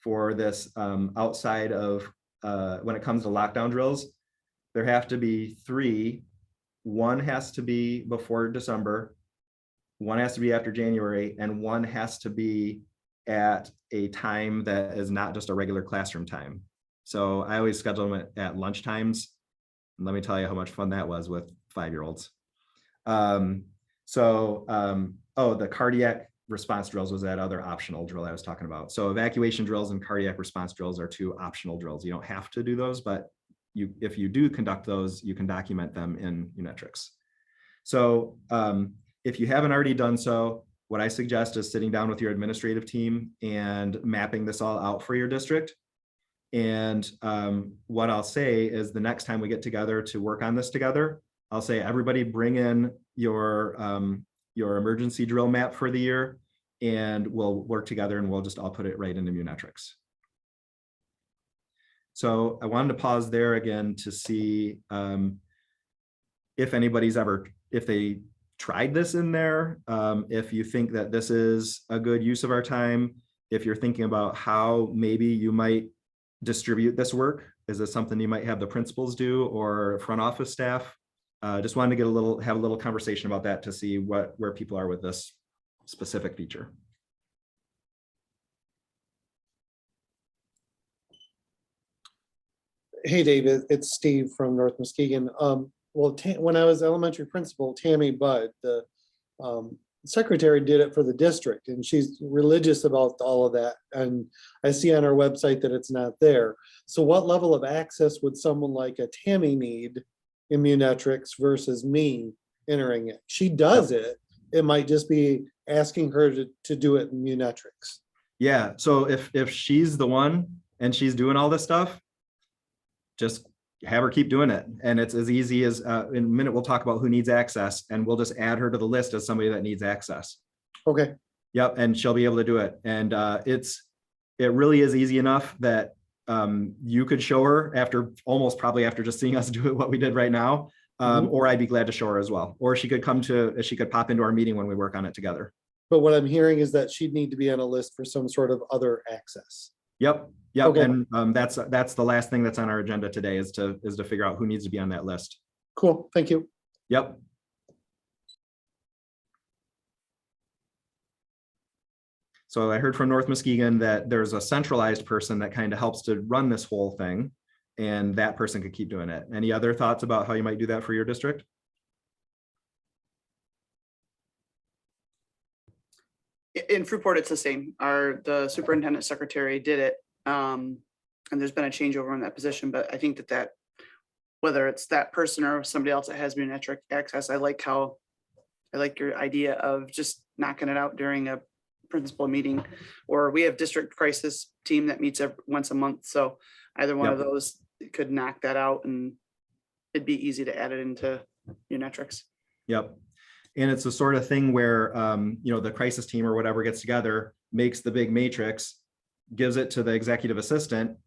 For this outside of, when it comes to lockdown drills, there have to be 3. One has to be before December, one has to be after January, and one has to be at a time that is not just a regular classroom time. So I always schedule them at lunch times. And let me tell you how much fun that was with 5-year-olds. The cardiac response drills was that other optional drill I was talking about. So evacuation drills and cardiac response drills are 2 optional drills. You don't have to do those, but if you do conduct those, you can document them in Unitrix. So if you haven't already done so, what I suggest is sitting down with your administrative team and mapping this all out for your district. And what I'll say is the next time we get together to work on this together, I'll say, everybody bring in your emergency drill map for the year, and we'll work together and we'll just all put it right into Unitrix. So I wanted to pause there again to see if anybody's if they tried this in there, if you think that this is a good use of our time, if you're thinking about how maybe you might distribute this work. Is this something you might have the principals do or front office staff? Just wanted to have a little conversation about that to see where people are with this specific feature. Hey, David, it's Steve from North Muskegon. When I was elementary principal, Tammy Budd, the secretary, did it for the district, and she's religious about all of that. And I see on our website that it's not there. So what level of access would someone like a Tammy need in Unitrix versus me entering it? She does it. It might just be asking her to do it in Unitrix. Yeah, so if she's the one and she's doing all this stuff, just have her keep doing it. And it's as easy as, in a minute, we'll talk about who needs access, and we'll just add her to the list as somebody that needs access. Okay. Yep, and she'll be able to do it. And it really is easy enough that you could show her probably after just seeing us do it, what we did right now. Or I'd be glad to show her as well. Or she could pop into our meeting when we work on it together. But what I'm hearing is that she'd need to be on a list for some sort of other access. Yep. Okay. And that's the last thing that's on our agenda today is to figure out who needs to be on that list. Cool. Thank you. Yep. So I heard from North Muskegon that there's a centralized person that kind of helps to run this whole thing, and that person could keep doing it. Any other thoughts about how you might do that for your district? In Fruitport, it's the same. The superintendent secretary did it. And there's been a changeover in that position, but I think that whether it's that person or somebody else that has Munetric access, I like your idea of just knocking it out during a principal meeting. Or we have district crisis team that meets once a month. So either one of Yep. those could knock that out, and it'd be easy to add it into Munetrics. Yep. And it's the sort of thing where, the crisis team or whatever gets together, makes the big matrix, gives it to the executive assistant.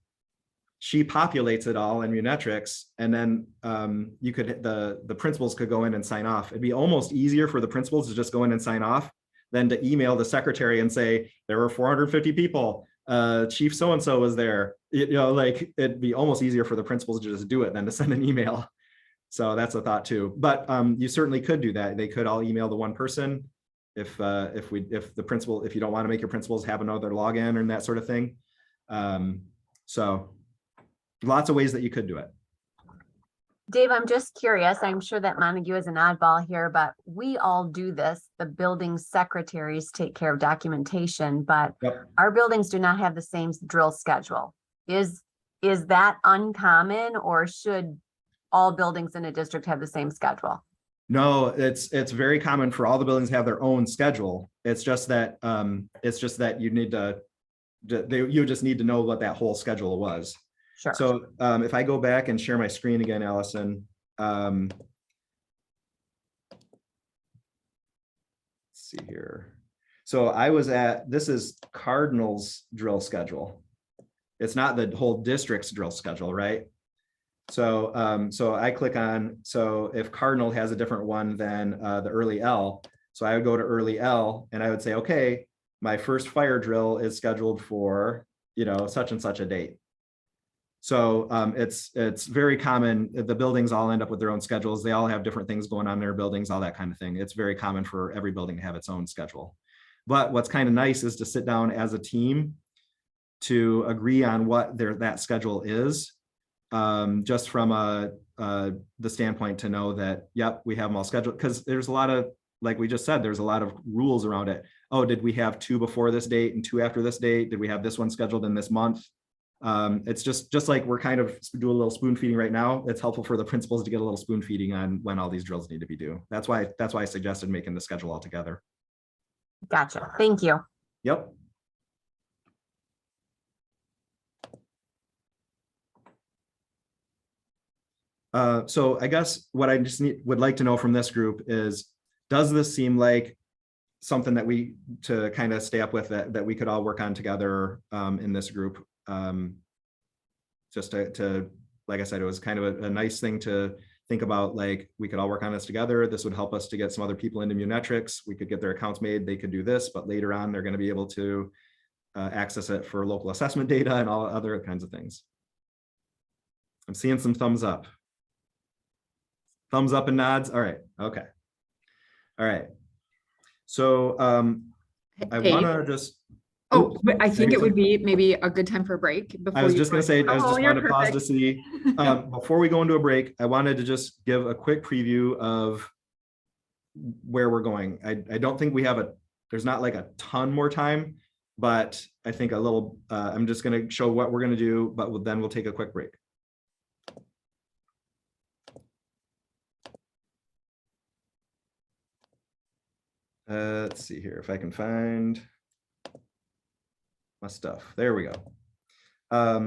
She populates it all in Munetrics, and then the principals could go in and sign off. It'd be almost easier for the principals to just go in and sign off than to email the secretary and say, there were 450 people. Chief so-and-so was there. It'd be almost easier for the principals to just do it than to send an email. So that's a thought too. But you certainly could do that. They could all email the one person if you don't want to make your principals have another login and that sort of thing. So lots of ways that you could do it. Dave, I'm just curious. I'm sure that Montague is an oddball here, but we all do this. The building secretaries take care of documentation, but Yep. our buildings do not have the same drill schedule. Is that uncommon, or should all buildings in a district have the same schedule? No, it's very common for all the buildings to have their own schedule. It's just that you just need to know what that whole schedule was. Sure. So if I go back and share my screen again, Allison. Let's see here. So this is Cardinal's drill schedule. It's not the whole district's drill schedule, right? So I click on, so if Cardinal has a different one than the early L, so I would go to early L and I would say, okay, my first fire drill is scheduled for, such and such a date. So it's very common. The buildings all end up with their own schedules. They all have different things going on in their buildings, all that kind of thing. It's very common for every building to have its own schedule. But what's kind of nice is to sit down as a team to agree on what that schedule is. Just from the standpoint to know that, yep, we have them all scheduled, because there's a lot of, like we just said, there's a lot of rules around it. Oh, did we have 2 before this date and 2 after this date? Did we have this one scheduled in this month? It's just like we're kind of do a little spoon feeding right now. It's helpful for the principals to get a little spoon feeding on when all these drills need to be due. That's why I suggested making the schedule all together. Gotcha. Thank you. Yep. So I guess what I just would like to know from this group is, does this seem like something that we to kind of stay up with that we could all work on together in this group? Just to, like I said, it was kind of a nice thing to think about, like we could all work on this together. This would help us to get some other people into Munetrics. We could get their accounts made. They could do this, but later on, they're going to be able to access it for local assessment data and all other kinds of things. I'm seeing some thumbs up. Thumbs up and nods. All right. Okay. All right. So I Dave. want to just. Oh, but I think maybe it would be maybe a good time for a break. I was just going to say, I was Oh, just you're wanted to pause to perfect. see, before we go into a break, I wanted to just give a quick preview of where we're going. I don't think there's not like a ton more time, but I think a little, I'm just going to show what we're going to do, but then we'll take a quick break. Let's see here if I can find my stuff. There we go.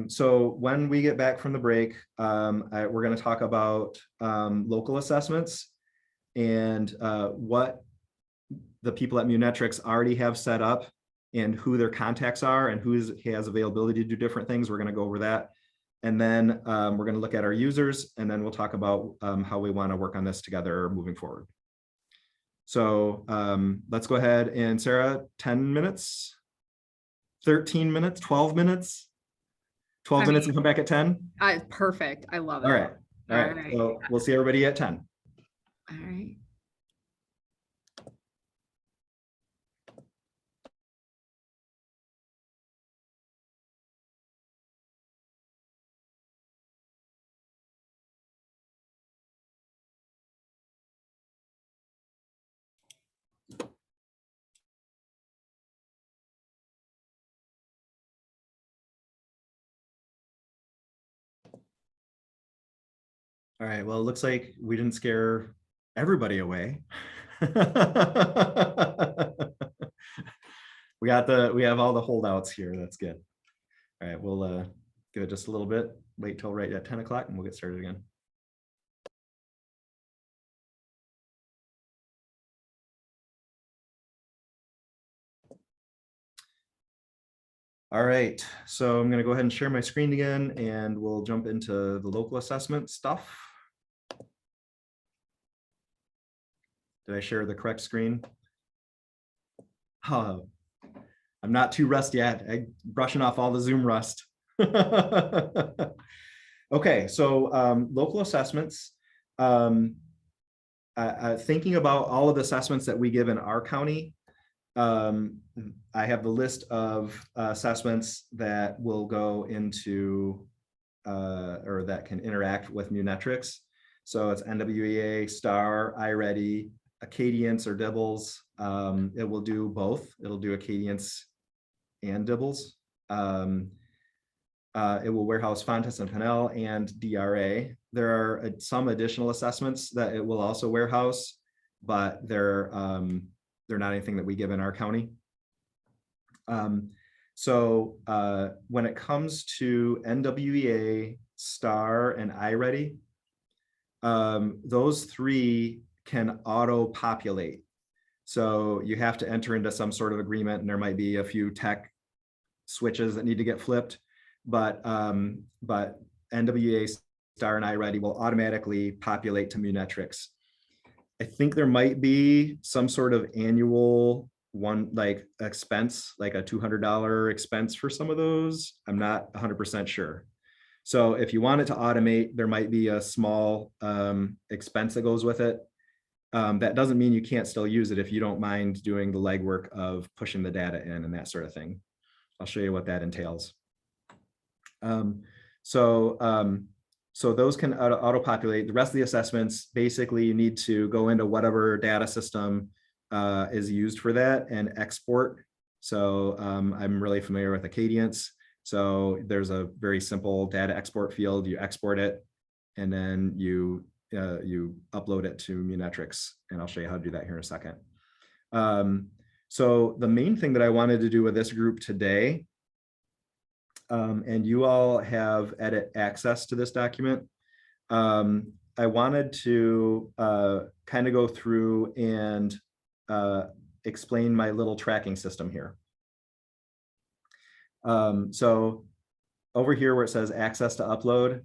So when we get back from the break, we're going to talk about local assessments and what the people at Munetrics already have set up and who their contacts are and who has availability to do different things. We're going to go over that. And then we're going to look at our users, and then we'll talk about how we want to work on this together moving forward. So let's go ahead and Sarah, 10 minutes, 13 minutes, 12 minutes, 12 minutes and come back at 10. Perfect. I love it. All right. All right. So we'll see everybody at 10. All right. All right, well, it looks like we didn't scare everybody away. We have all the holdouts here. That's good. All right, we'll give it just a little bit, wait till right at 10 o'clock and we'll get started again. All right, so I'm gonna go ahead and share my screen again and we'll jump into the local assessment stuff. Did I share the correct screen? Oh, I'm not too rusty yet. I'm brushing off all the Zoom rust. Okay, so local assessments. Thinking about all of the assessments that we give in our county, I have the list of assessments that will go into or that can interact with Munetrics. So it's NWEA, STAR, iReady, Acadience or Dibbles. It will do both. It'll do Acadience and Dibbles. It will warehouse Fontes and Pinnell and DRA. There are some additional assessments that it will also warehouse, but they're not anything that we give in our county. So when it comes to NWEA, STAR, and iReady, those three can auto-populate. So you have to enter into some sort of agreement, and there might be a few tech switches that need to get flipped, but NWEA, STAR, and iReady will automatically populate to Munetrics. I think there might be some sort of annual expense, like a $200 expense for some of those. I'm not 100% sure. So if you want it to automate, there might be a small expense that goes with it. That doesn't mean you can't still use it if you don't mind doing the legwork of pushing the data in and that sort of thing. I'll show you what that entails. So those can auto-populate. The rest of the assessments, basically you need to go into whatever data system is used for that and export. So I'm really familiar with Acadience. So there's a very simple data export field. You export it and then you upload it to Munetrics. And I'll show you how to do that here in a second. So the main thing that I wanted to do with this group today, and you all have edit access to this document. I wanted to kind of go through and explain my little tracking system here. So over here where it says access to upload,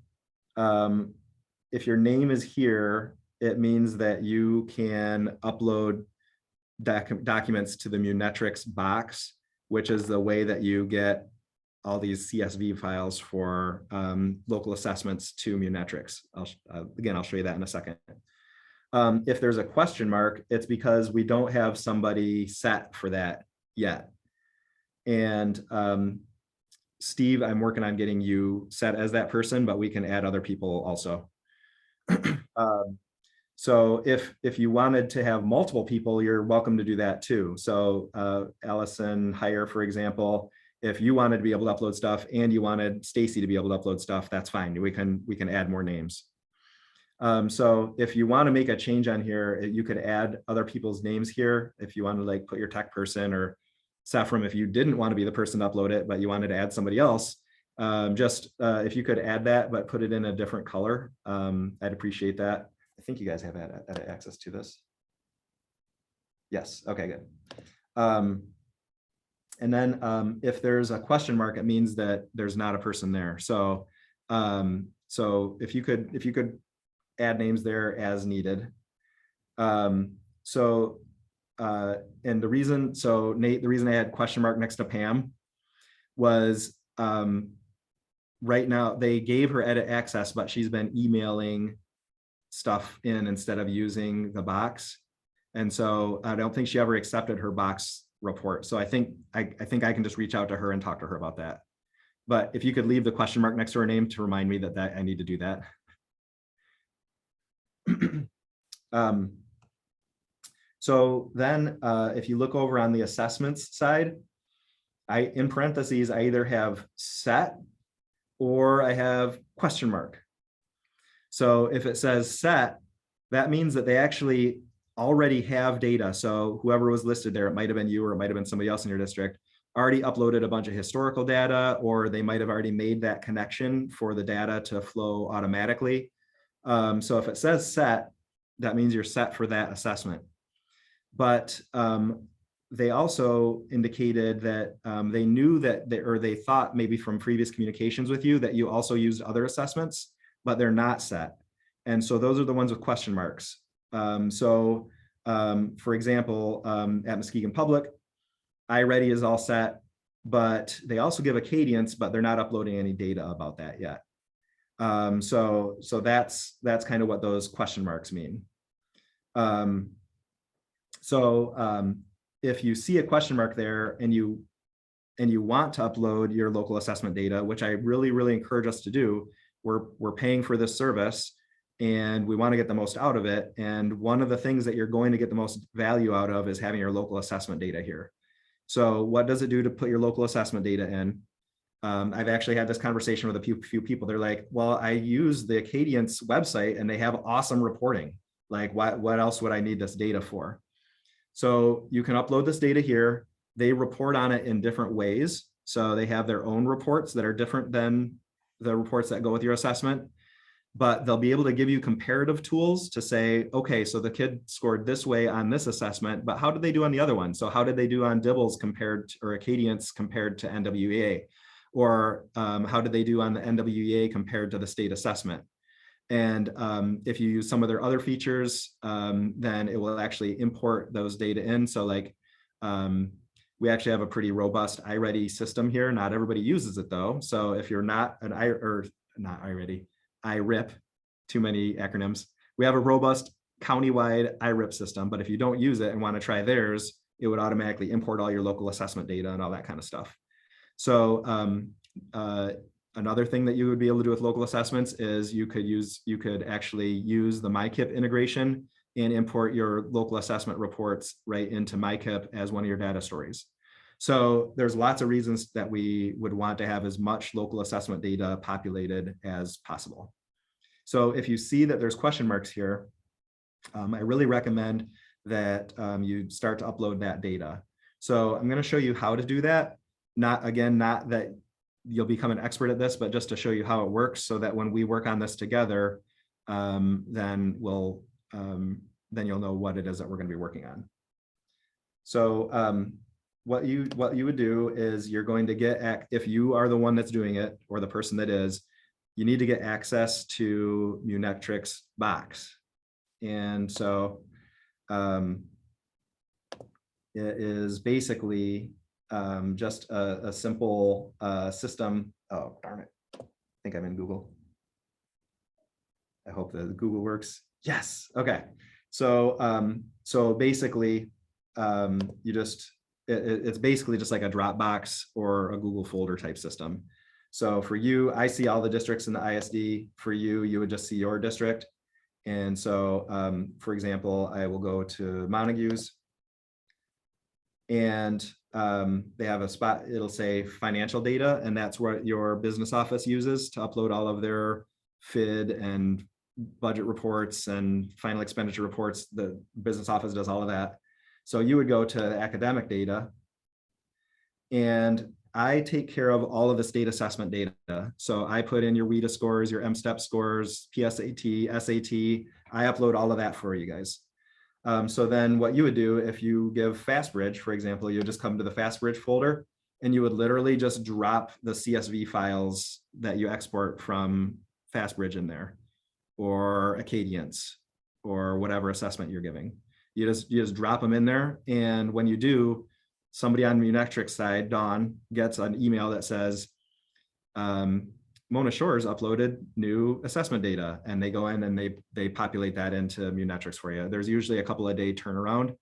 if your name is here, it means that you can upload documents to the Munetrics box, which is the way that you get all these CSV files for local assessments to Munetrics. Again, I'll show you that in a second. If there's a question mark, it's because we don't have somebody set for that yet. And Steve, I'm working on getting you set as that person, but we can add other people also. So if you wanted to have multiple people, you're welcome to do that too. So Allison Heyer, for example, if you wanted to be able to upload stuff and you wanted Stacy to be able to upload stuff, that's fine. We can add more names. So if you want to make a change on here, you could add other people's names here. If you want to like put your tech person, or Saffron, if you didn't want to be the person to upload it, but you wanted to add somebody else, if you could add that, but put it in a different color, I'd appreciate that. I think you guys have had access to this. Yes, okay, good. And then if there's a question mark, it means that there's not a person there. So so if you could add names there as needed. And the reason, so Nate, the reason I had question mark next to Pam was right now they gave her edit access, but she's been emailing stuff in instead of using the box. And so I don't think she ever accepted her box report. So I think I can just reach out to her and talk to her about that. But if you could leave the question mark next to her name to remind me that I need to do that. So then if you look over on the assessments side, in parentheses, I either have set or I have question mark. So if it says set, that means that they actually already have data. So whoever was listed there, it might have been you or it might have been somebody else in your district, already uploaded a bunch of historical data, or they might have already made that connection for the data to flow automatically. So if it says set, that means you're set for that assessment. But they also indicated that they knew that they thought maybe from previous communications with you that you also used other assessments, but they're not set. And so those are the ones with question marks. For example, at Muskegon Public, iReady is all set, but they also give Acadience, but they're not uploading any data about that yet. So that's kind of what those question marks mean. If you see a question mark there and you want to upload your local assessment data, which I really encourage us to do, we're paying for this service and we want to get the most out of it. And one of the things that you're going to get the most value out of is having your local assessment data here. So what does it do to put your local assessment data in? I've actually had this conversation with a few people. They're like, well, I use the Acadience website and they have awesome reporting. Like what else would I need this data for? So you can upload this data here. They report on it in different ways. So they have their own reports that are different than the reports that go with your assessment, but they'll be able to give you comparative tools to say, okay, so the kid scored this way on this assessment, but how did they do on the other one? So how did they do on Dibbles compared to, or Acadience compared to NWEA? Or how did they do on the NWEA compared to the state assessment? And if you use some of their other features, then it will actually import those data in. So like, we actually have a pretty robust iReady system here. Not everybody uses it though. So if you're not an IRIP, too many acronyms. We have a robust countywide IRIP system, but if you don't use it and want to try theirs, it would automatically import all your local assessment data and all that kind of stuff. So another thing that you would be able to do with local assessments is you could actually use the MyKIP integration and import your local assessment reports right into MyKIP as one of your data stories. So there's lots of reasons that we would want to have as much local assessment data populated as possible. So if you see that there's question marks here, I really recommend that you start to upload that data. So I'm going to show you how to do that. Not that you'll become an expert at this, but just to show you how it works so that when we work on this together, then you'll know what it is that we're going to be working on. So what you would do is you're going to get, if you are the one that's doing it or the person that is, you need to get access to Munectrix box. And so it is basically just a simple system. Oh, darn it. I think I'm in Google. I hope that Google works. Yes. Okay. So, so basically it's basically just like a Dropbox or a Google folder type system. So for you, I see all the districts in the ISD. For you, you would just see your district. And so, for example, I will go to Montague's and they have a spot, it'll say financial data, and that's what your business office uses to upload all of their FID and budget reports and final expenditure reports. The business office does all of that. So you would go to the academic data, and I take care of all of the state assessment data. So I put in your WIDA scores, your MSTEP scores, PSAT, SAT. I upload all of that for you guys. So then what you would do if you give FastBridge, for example, you would just come to the FastBridge folder and you would literally just drop the CSV files that you export from FastBridge in there, or Acadience, or whatever assessment you're giving. You just drop them in there. And when you do, somebody on Munectrix side, Dawn, gets an email that says, Mona Shores uploaded new assessment data, and they go in and they populate that into Munectrix for you. There's usually a couple of day turnaround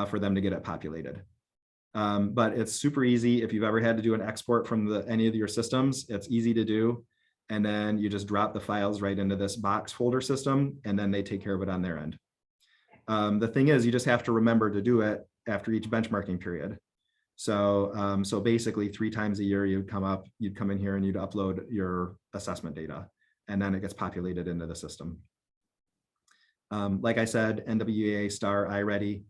for them to get it populated. But it's super easy. If you've ever had to do an export from any of your systems, it's easy to do. And then you just drop the files right into this box folder system, and then they take care of it on their end. The thing is, you just have to remember to do it after each benchmarking period. So, so basically 3 times a year, you'd come in here and you'd upload your assessment data. and then it gets populated into the system. Like I said, NWEA, STAR, iReady,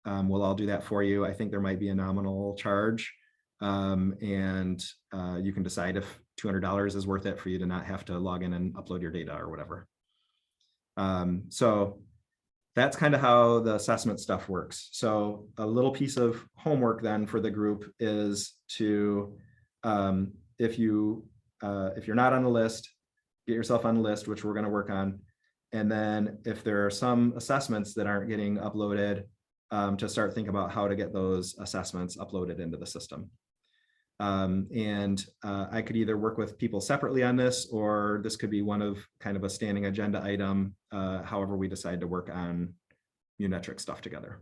we'll all do that for you. I think there might be a nominal charge, and you can decide if $200 is worth it for you to not have to log in and upload your data or whatever. So that's kind of how the assessment stuff works. So a little piece of homework then for the group is to, if you're not on the list, get yourself on the list, which we're going to work on. And then if there are some assessments that aren't getting uploaded, to start thinking about how to get those assessments uploaded into the system. I could either work with people separately on this, or this could be one of kind of a standing agenda item, however we decide to work on Munetrics stuff together.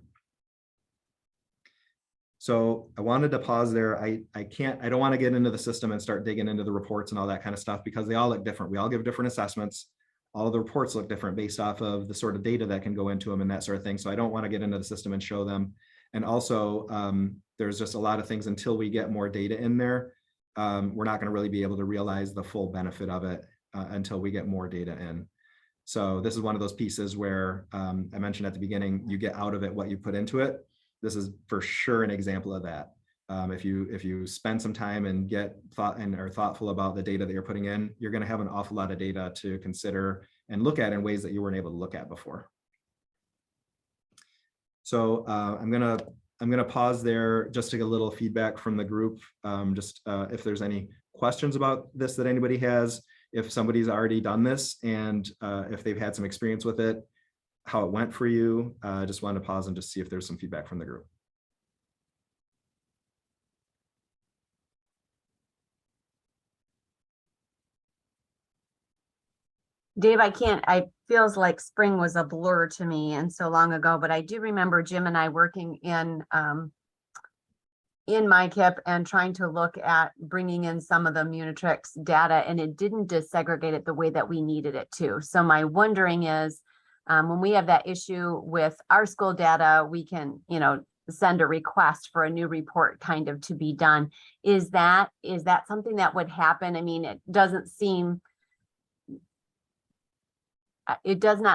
So I wanted to pause there. I don't want to get into the system and start digging into the reports and all that kind of stuff, because they all look different. We all give different assessments. All of the reports look different based off of the sort of data that can go into them and that sort of thing. So I don't want to get into the system and show them. And also, there's just a lot of things until we get more data in there. We're not going to really be able to realize the full benefit of it until we get more data in. So this is one of those pieces where I mentioned at the beginning, you get out of it what you put into it. This is for sure an example of that. If you spend some time and get are thoughtful about the data that you're putting in, you're going to have an awful lot of data to consider and look at in ways that you weren't able to look at before. So I'm gonna pause there just to get a little feedback from the group. If there's any questions about this that anybody has, if somebody's already done this and if they've had some experience with it, how it went for you. Just wanted to pause and just see if there's some feedback from the group. Dave, I feels like spring was a blur to me and so long ago, but I do remember Jim and I working in MyKIP and trying to look at bringing in some of the Munetrics data, and it didn't desegregate it the way that we needed it to. So my wondering is, when we have that issue with our school data, we can, send a request for a new report kind of to be done. Is that something that would happen? I mean, it does not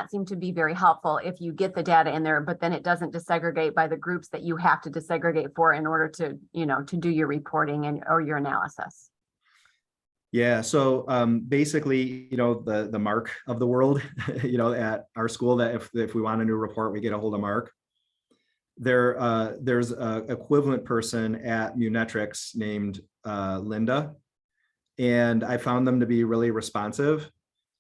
seem to be very helpful if you get the data in there, but then it doesn't desegregate by the groups that you have to desegregate for in order to, to do your reporting or your analysis. Yeah, so basically, the Mark of the world, at our school, that if we want a new report, we get a hold of Mark. There's a equivalent person at Munetrics named Linda, and I found them to be really responsive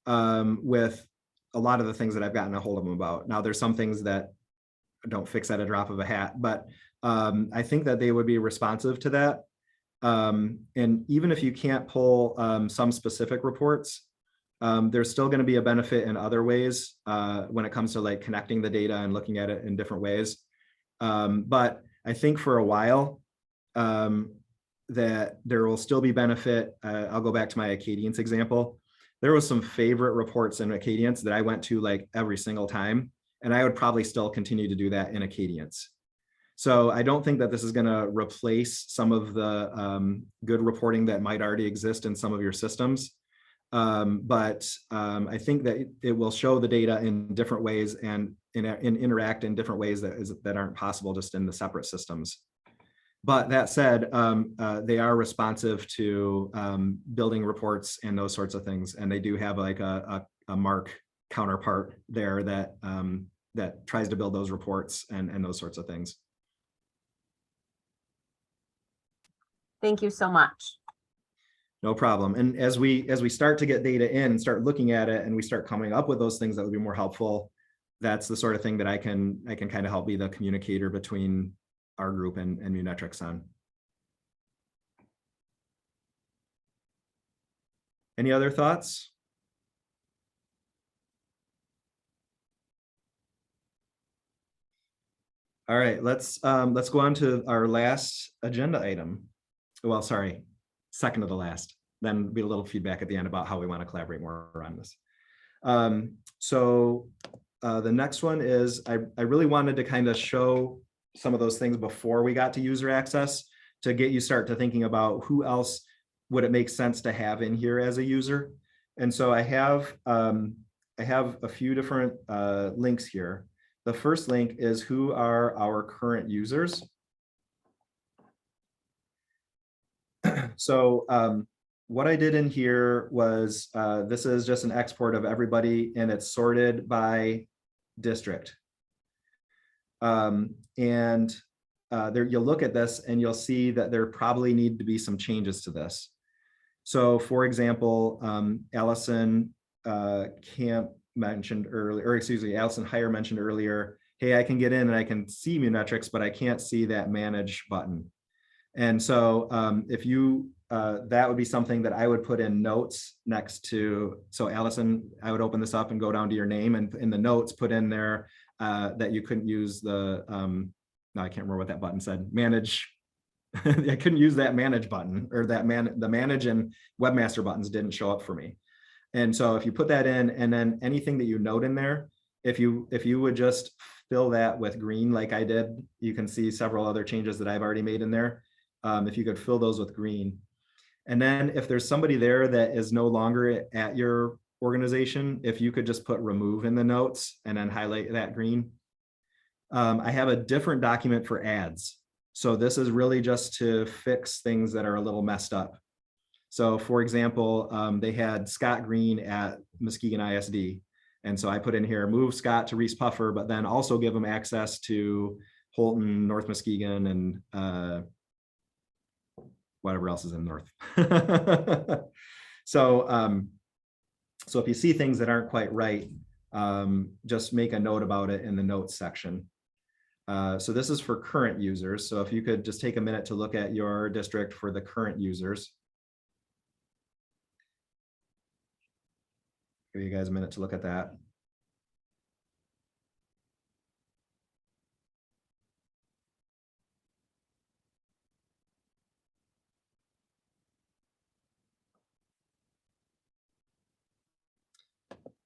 with a lot of the things that I've gotten a hold of them about. Now, there's some things that don't fix at a drop of a hat, but I think that they would be responsive to that. And even if you can't pull some specific reports, there's still going to be a benefit in other ways when it comes to like connecting the data and looking at it in different ways. But I think for a while that there will still be benefit. I'll go back to my Acadience example. There was some favorite reports in Acadience that I went to like every single time, and I would probably still continue to do that in Acadience. So I don't think that this is going to replace some of the good reporting that might already exist in some of your systems. But I think that it will show the data in different ways and interact in different ways that aren't possible just in the separate systems. But that said, they are responsive to building reports and those sorts of things. And they do have like a Mark counterpart there that tries to build those reports and those sorts of things. Thank you so much. No problem. And as we start to get data in, start looking at it, and we start coming up with those things that would be more helpful, that's the sort of thing that I can kind of help be the communicator between our group and Munetrics on. Any other thoughts? All right, let's go on to our last agenda item. Well, sorry, second to the last. Then be a little feedback at the end about how we want to collaborate more on this. So the next one is I really wanted to kind of show some of those things before we got to user access to get you start to thinking about who else would it make sense to have in here as a user. And so I have a few different links here. The first link is who are our current users. So what I did in here was, this is just an export of everybody and it's sorted by district. There you'll look at this and you'll see that there probably need to be some changes to this. So for example, Allison Camp mentioned earlier, or excuse me, Allison Heyer mentioned earlier, hey, I can get in and I can see Munetrix, but I can't see that manage button. And so if you, that would be something that I would put in notes next to, so Allison, I would open this up and go down to your name and in the notes, put in there that you couldn't use the, no, I can't remember what that button said, manage. I couldn't use that manage button, or that the manage and webmaster buttons didn't show up for me. And so if you put that in, and then anything that you note in there, if you would just fill that with green like I did, you can see several other changes that I've already made in there. If you could fill those with green. And then if there's somebody there that is no longer at your organization, if you could just put remove in the notes and then highlight that green. I have a different document for ads. So this is really just to fix things that are a little messed up. So for example, they had Scott Green at Muskegon ISD. And so I put in here, move Scott to Reese Puffer, but then also give them access to Holton, North Muskegon, and whatever else is in North. So if you see things that aren't quite right, just make a note about it in the notes section. So this is for current users. So if you could just take a minute to look at your district for the current users. Give you guys a minute to look at that.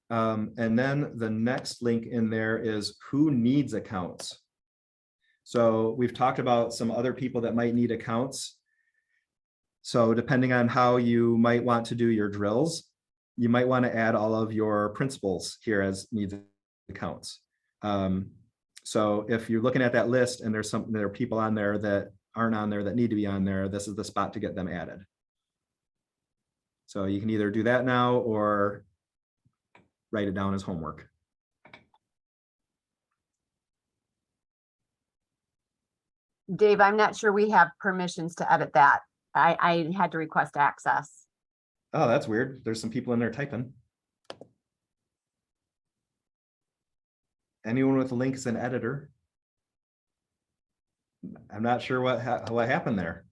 And then the next link in there is who needs accounts. So we've talked about some other people that might need accounts. So depending on how you might want to do your drills, you might want to add all of your principals here as needs accounts. So if you're looking at that list and there are people on there that aren't on there that need to be on there, this is the spot to get them added. So you can either do that now or write it down as homework. Dave, I'm not sure we have permissions to edit that. I had to request access. Oh, that's weird. There's some people in there typing. Anyone with a link is an editor. I'm not sure what happened there.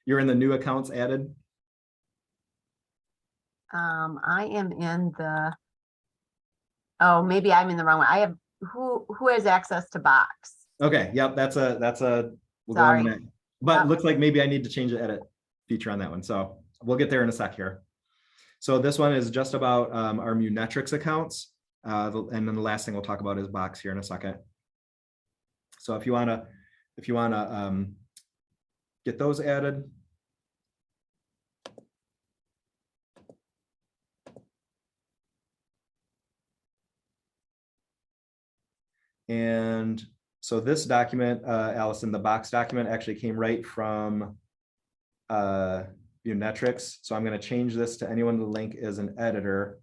You're in the new accounts added. I am in the, oh, maybe I'm in the wrong one. I have, who has access to Box? Okay, yep, that's a we'll go on Sorry. that. But Yep. it looks like maybe I need to change the edit feature on that one. So we'll get there in a sec here. So this one is just about our Munetrix accounts. And then the last thing we'll talk about is Box here in a second. So if you wanna get those added. And so this document, Allison, the Box document actually came right from Munetrix. So I'm going to change this to anyone the link is an editor.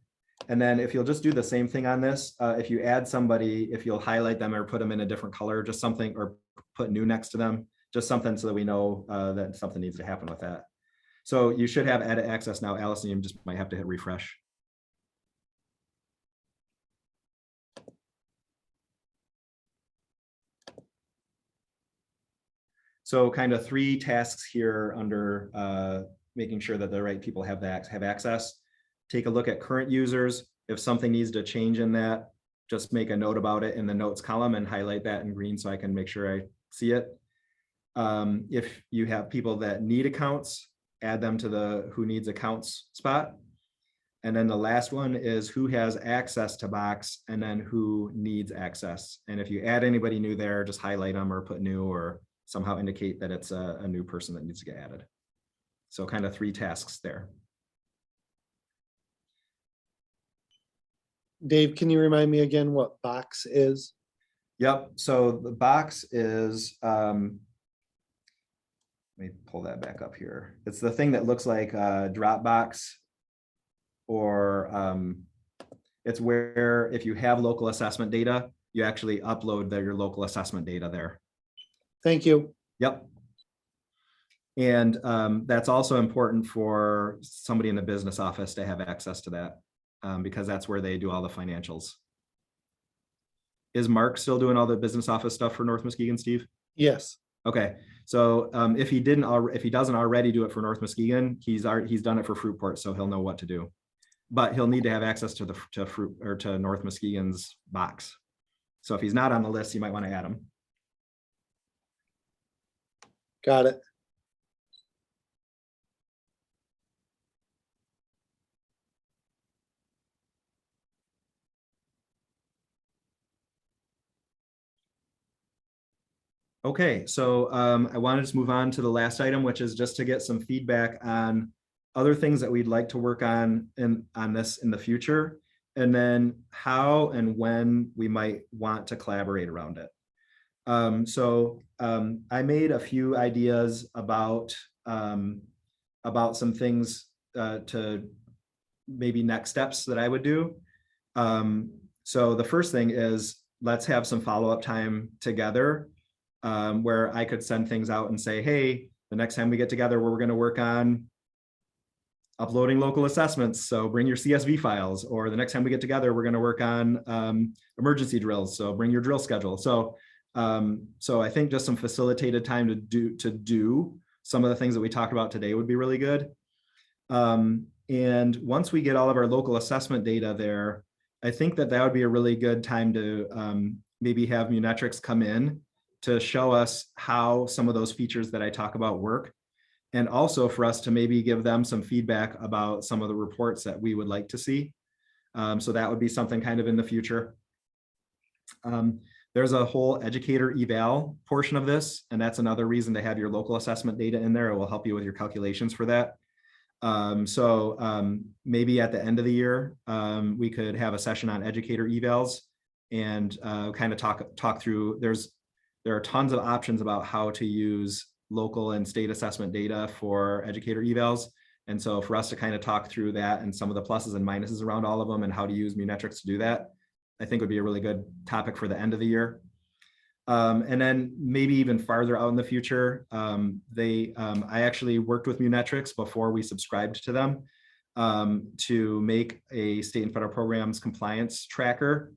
And then if you'll just do the same thing on this, if you add somebody, if you'll highlight them or put them in a different color, just something, or put new next to them, just something so that we know that something needs to happen with that. So you should have edit access now, Allison. You just might have to hit refresh. So kind of 3 tasks here under making sure that the right people have access. Take a look at current users. If something needs to change in that, just make a note about it in the notes column and highlight that in green so I can make sure I see it. If you have people that need accounts, add them to the who needs accounts spot. And then the last one is who has access to Box and then who needs access. And if you add anybody new there, just highlight them or put new or somehow indicate that it's a new person that needs to get added. So kind of 3 tasks there. Dave, can you remind me again what box is? Yep, so the box is, let me pull that back up here. It's the thing that looks like a Dropbox, or it's where if you have local assessment data, you actually upload your local assessment data there. Thank you. Yep. And that's also important for somebody in the business office to have access to that, because that's where they do all the financials. Is Mark still doing all the business office stuff for North Muskegon, Steve? Yes. Okay, so if he doesn't already do it for North Muskegon, he's done it for Fruitport, so he'll know what to do. But he'll need to have access to to North Muskegon's box. So if he's not on the list, you might want to add him. Got it. Okay, so I wanted to move on to the last item, which is just to get some feedback on other things that we'd like to work on this in the future, and then how and when we might want to collaborate around it. I made a few ideas about some things to maybe next steps that I would do. So the first thing is, let's have some follow-up time together, where I could send things out and say, hey, the next time we get together, we're going to work on uploading local assessments. So bring your CSV files, or the next time we get together, we're going to work on emergency drills. So bring your drill schedule. So I think just some facilitated time to do some of the things that we talked about today would be really good. And once we get all of our local assessment data there, I think that would be a really good time to maybe have Munetrix come in to show us how some of those features that I talk about work, and also for us to maybe give them some feedback about some of the reports that we would like to see. So that would be something kind of in the future. There's a whole educator eval portion of this, and that's another reason to have your local assessment data in there. It will help you with your calculations for that. Maybe at the end of the year, we could have a session on educator evals and kind of talk through. There are tons of options about how to use local and state assessment data for educator evals. And so for us to kind of talk through that and some of the pluses and minuses around all of them and how to use Munetrix to do that, I think would be a really good topic for the end of the year. And then maybe even farther out in the future, I actually worked with Munetrix before we subscribed to them to make a state and federal programs compliance tracker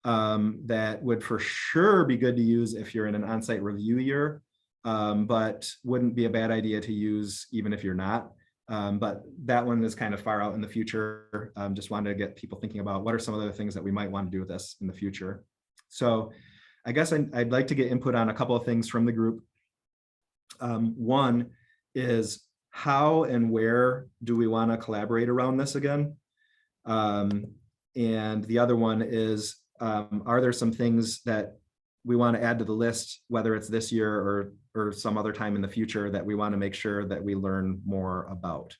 that would for sure be good to use if you're in an on-site review year, but wouldn't be a bad idea to use even if you're not. But that one is kind of far out in the future. Just wanted to get people thinking about what are some of the things that we might want to do with this in the future. So I guess I'd like to get input on a couple of things from the group. One is, how and where do we want to collaborate around this again? And the other one is, are there some things that we want to add to the list, whether it's this year or some other time in the future, that we want to make sure that we learn more about?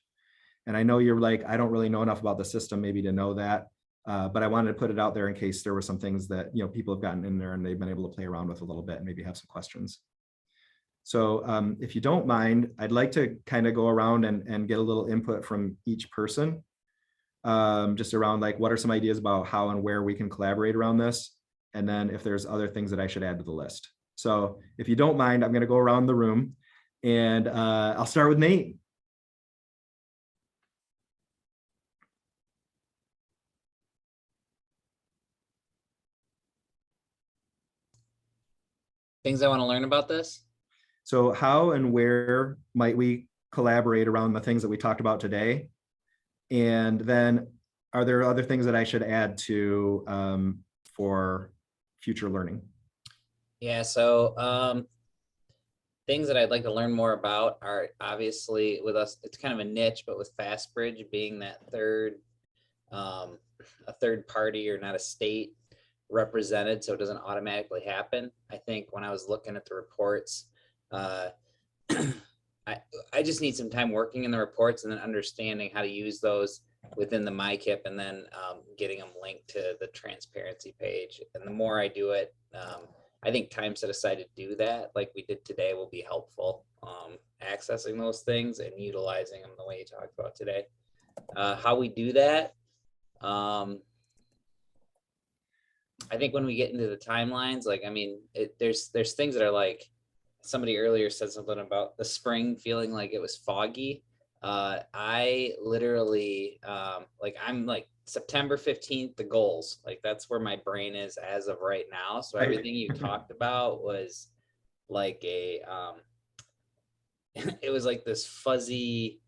And I know you're like, I don't really know enough about the system maybe to know that, but I wanted to put it out there in case there were some things that, you know, people have gotten in there and they've been able to play around with a little bit and maybe have some questions. So if you don't mind, I'd like to kind of go around and get a little input from each person, just around like, what are some ideas about how and where we can collaborate around this? And then if there's other things that I should add to the list. So if you don't mind, I'm going to go around the room and I'll start with Nate. Things I want to learn about this? So how and where might we collaborate around the things that we talked about today? And then are there other things that I should add to for future learning? Yeah, so things that I'd like to learn more about are obviously with us, it's kind of a niche, but with FastBridge being that a third party or not a state represented, so it doesn't automatically happen. I think when I was looking at the reports, I just need some time working in the reports and then understanding how to use those within the MyKIP, and then getting them linked to the transparency page. And the more I do it, I think time set aside to do that, like we did today, will be helpful. Accessing those things and utilizing them the way you talked about today. How we do that, I think when we get into the timelines, like, I mean, there's things that are like, somebody earlier said something about the spring feeling like it was foggy. I literally, like, I'm like September 15th, the goals, like that's where my brain is as of right now. So everything you talked about was like a, it was like this fuzzy,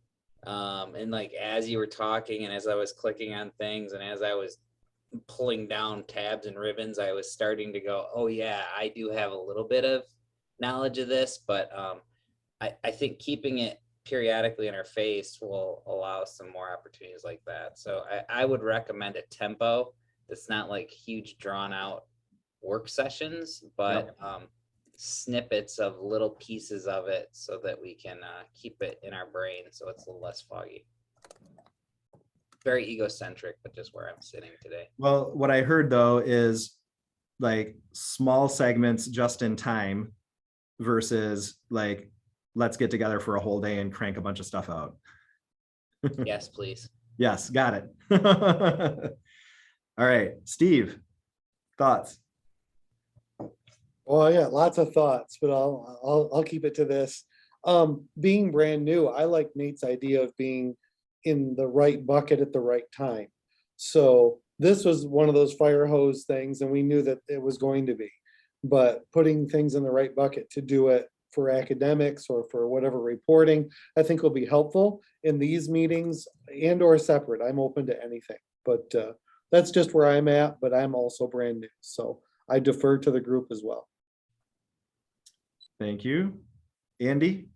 and like, as you were talking and as I was clicking on things and as I was pulling down tabs and ribbons, I was starting to go, oh yeah, I do have a little bit of knowledge of this, but I think keeping it periodically in our face will allow some more opportunities like that. So I would recommend a tempo that's not like huge drawn out work sessions, but snippets of little pieces of it so that we can keep it in our brain so it's a little less foggy. Very egocentric, but just where I'm sitting today. Well, what I heard though is like small segments just in time versus like, let's get together for a whole day and crank a bunch of stuff out. Yes, please. Yes, got it. All right, Steve, thoughts? Well, yeah, lots of thoughts, but I'll keep it to this. Being brand new, I like Nate's idea of being in the right bucket at the right time. So this was one of those fire hose things, and we knew that it was going to be. But putting things in the right bucket to do it for academics or for whatever reporting, I think will be helpful in these meetings and or separate. I'm open to anything, but that's just where I'm at, but I'm also brand new. So I defer to the group as well. Thank you. Andy?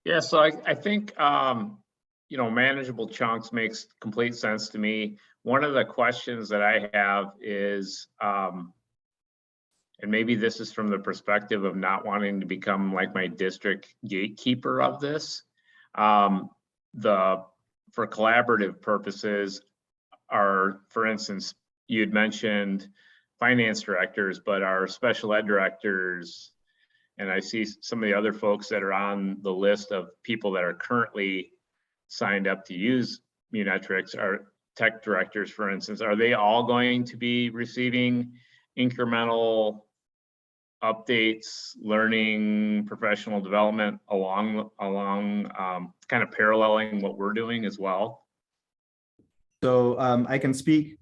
Yeah, so I think, you know, manageable chunks makes complete sense to me. One of the questions that I have is, and maybe this is from the perspective of not wanting to become like my district gatekeeper of this. For collaborative purposes are, for instance, you had mentioned finance directors, but our special ed directors, and I see some of the other folks that are on the list of people that are currently signed up to use Munetrix, our tech directors, for instance, are they all going to be receiving incremental updates, learning, professional development along kind of paralleling what we're doing as well? So I can speak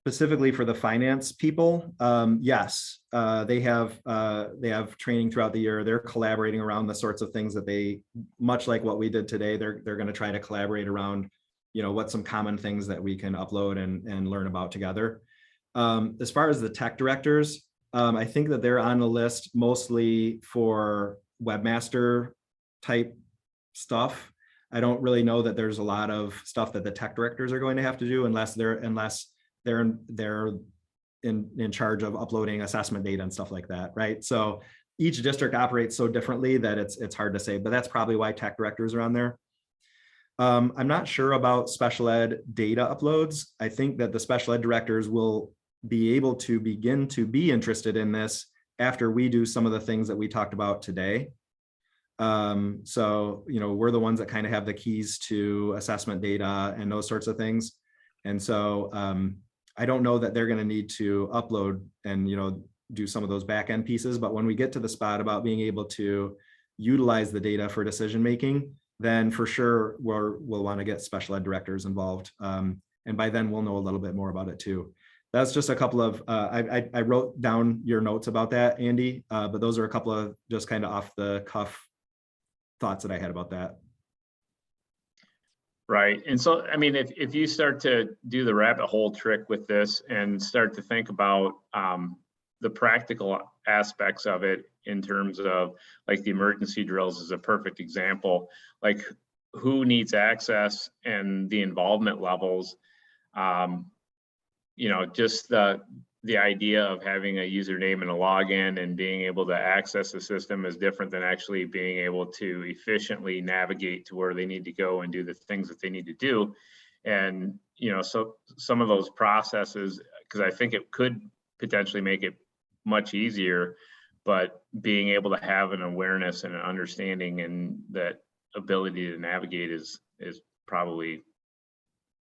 specifically for the finance people. Yes, they have training throughout the year. They're collaborating around the sorts of things that they, much like what we did today, they're going to try to collaborate around, you know, what's some common things that we can upload and learn about together. As far as the tech directors, I think that they're on the list mostly for webmaster type stuff. I don't really know that there's a lot of stuff that the tech directors are going to have to do unless they're in charge of uploading assessment data and stuff like that, right? So each district operates so differently that it's hard to say, but that's probably why tech directors are on there. I'm not sure about special ed data uploads. I think that the special ed directors will be able to begin to be interested in this after we do some of the things that we talked about today. So, you know, we're the ones that kind of have the keys to assessment data and those sorts of things. And so I don't know that they're going to need to upload and, you know, do some of those back end pieces. But when we get to the spot about being able to utilize the data for decision making, then for sure we'll want to get special ed directors involved. And by then we'll know a little bit more about it too. That's just a couple of, I wrote down your notes about that, Andy, but those are a couple of just kind of off the cuff thoughts that I had about that. Right. And so, I mean, if you start to do the rabbit hole trick with this and start to think about the practical aspects of it in terms of like the emergency drills is a perfect example, like who needs access and the involvement levels, you know, just the the idea of having a username and a login and being able to access the system is different than actually being able to efficiently navigate to where they need to go and do the things that they need to do. And, you know, so some of those processes, because I think it could potentially make it much easier, but being able to have an awareness and an understanding and that ability to navigate is probably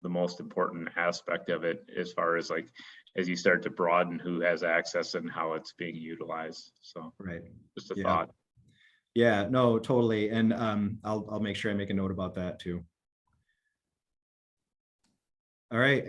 the most important aspect of it, as far as like, as you start to broaden who has access and how it's being utilized. So Right. just a Yeah. thought. Yeah, no, totally. And I'll make sure I make a note about that too. All right.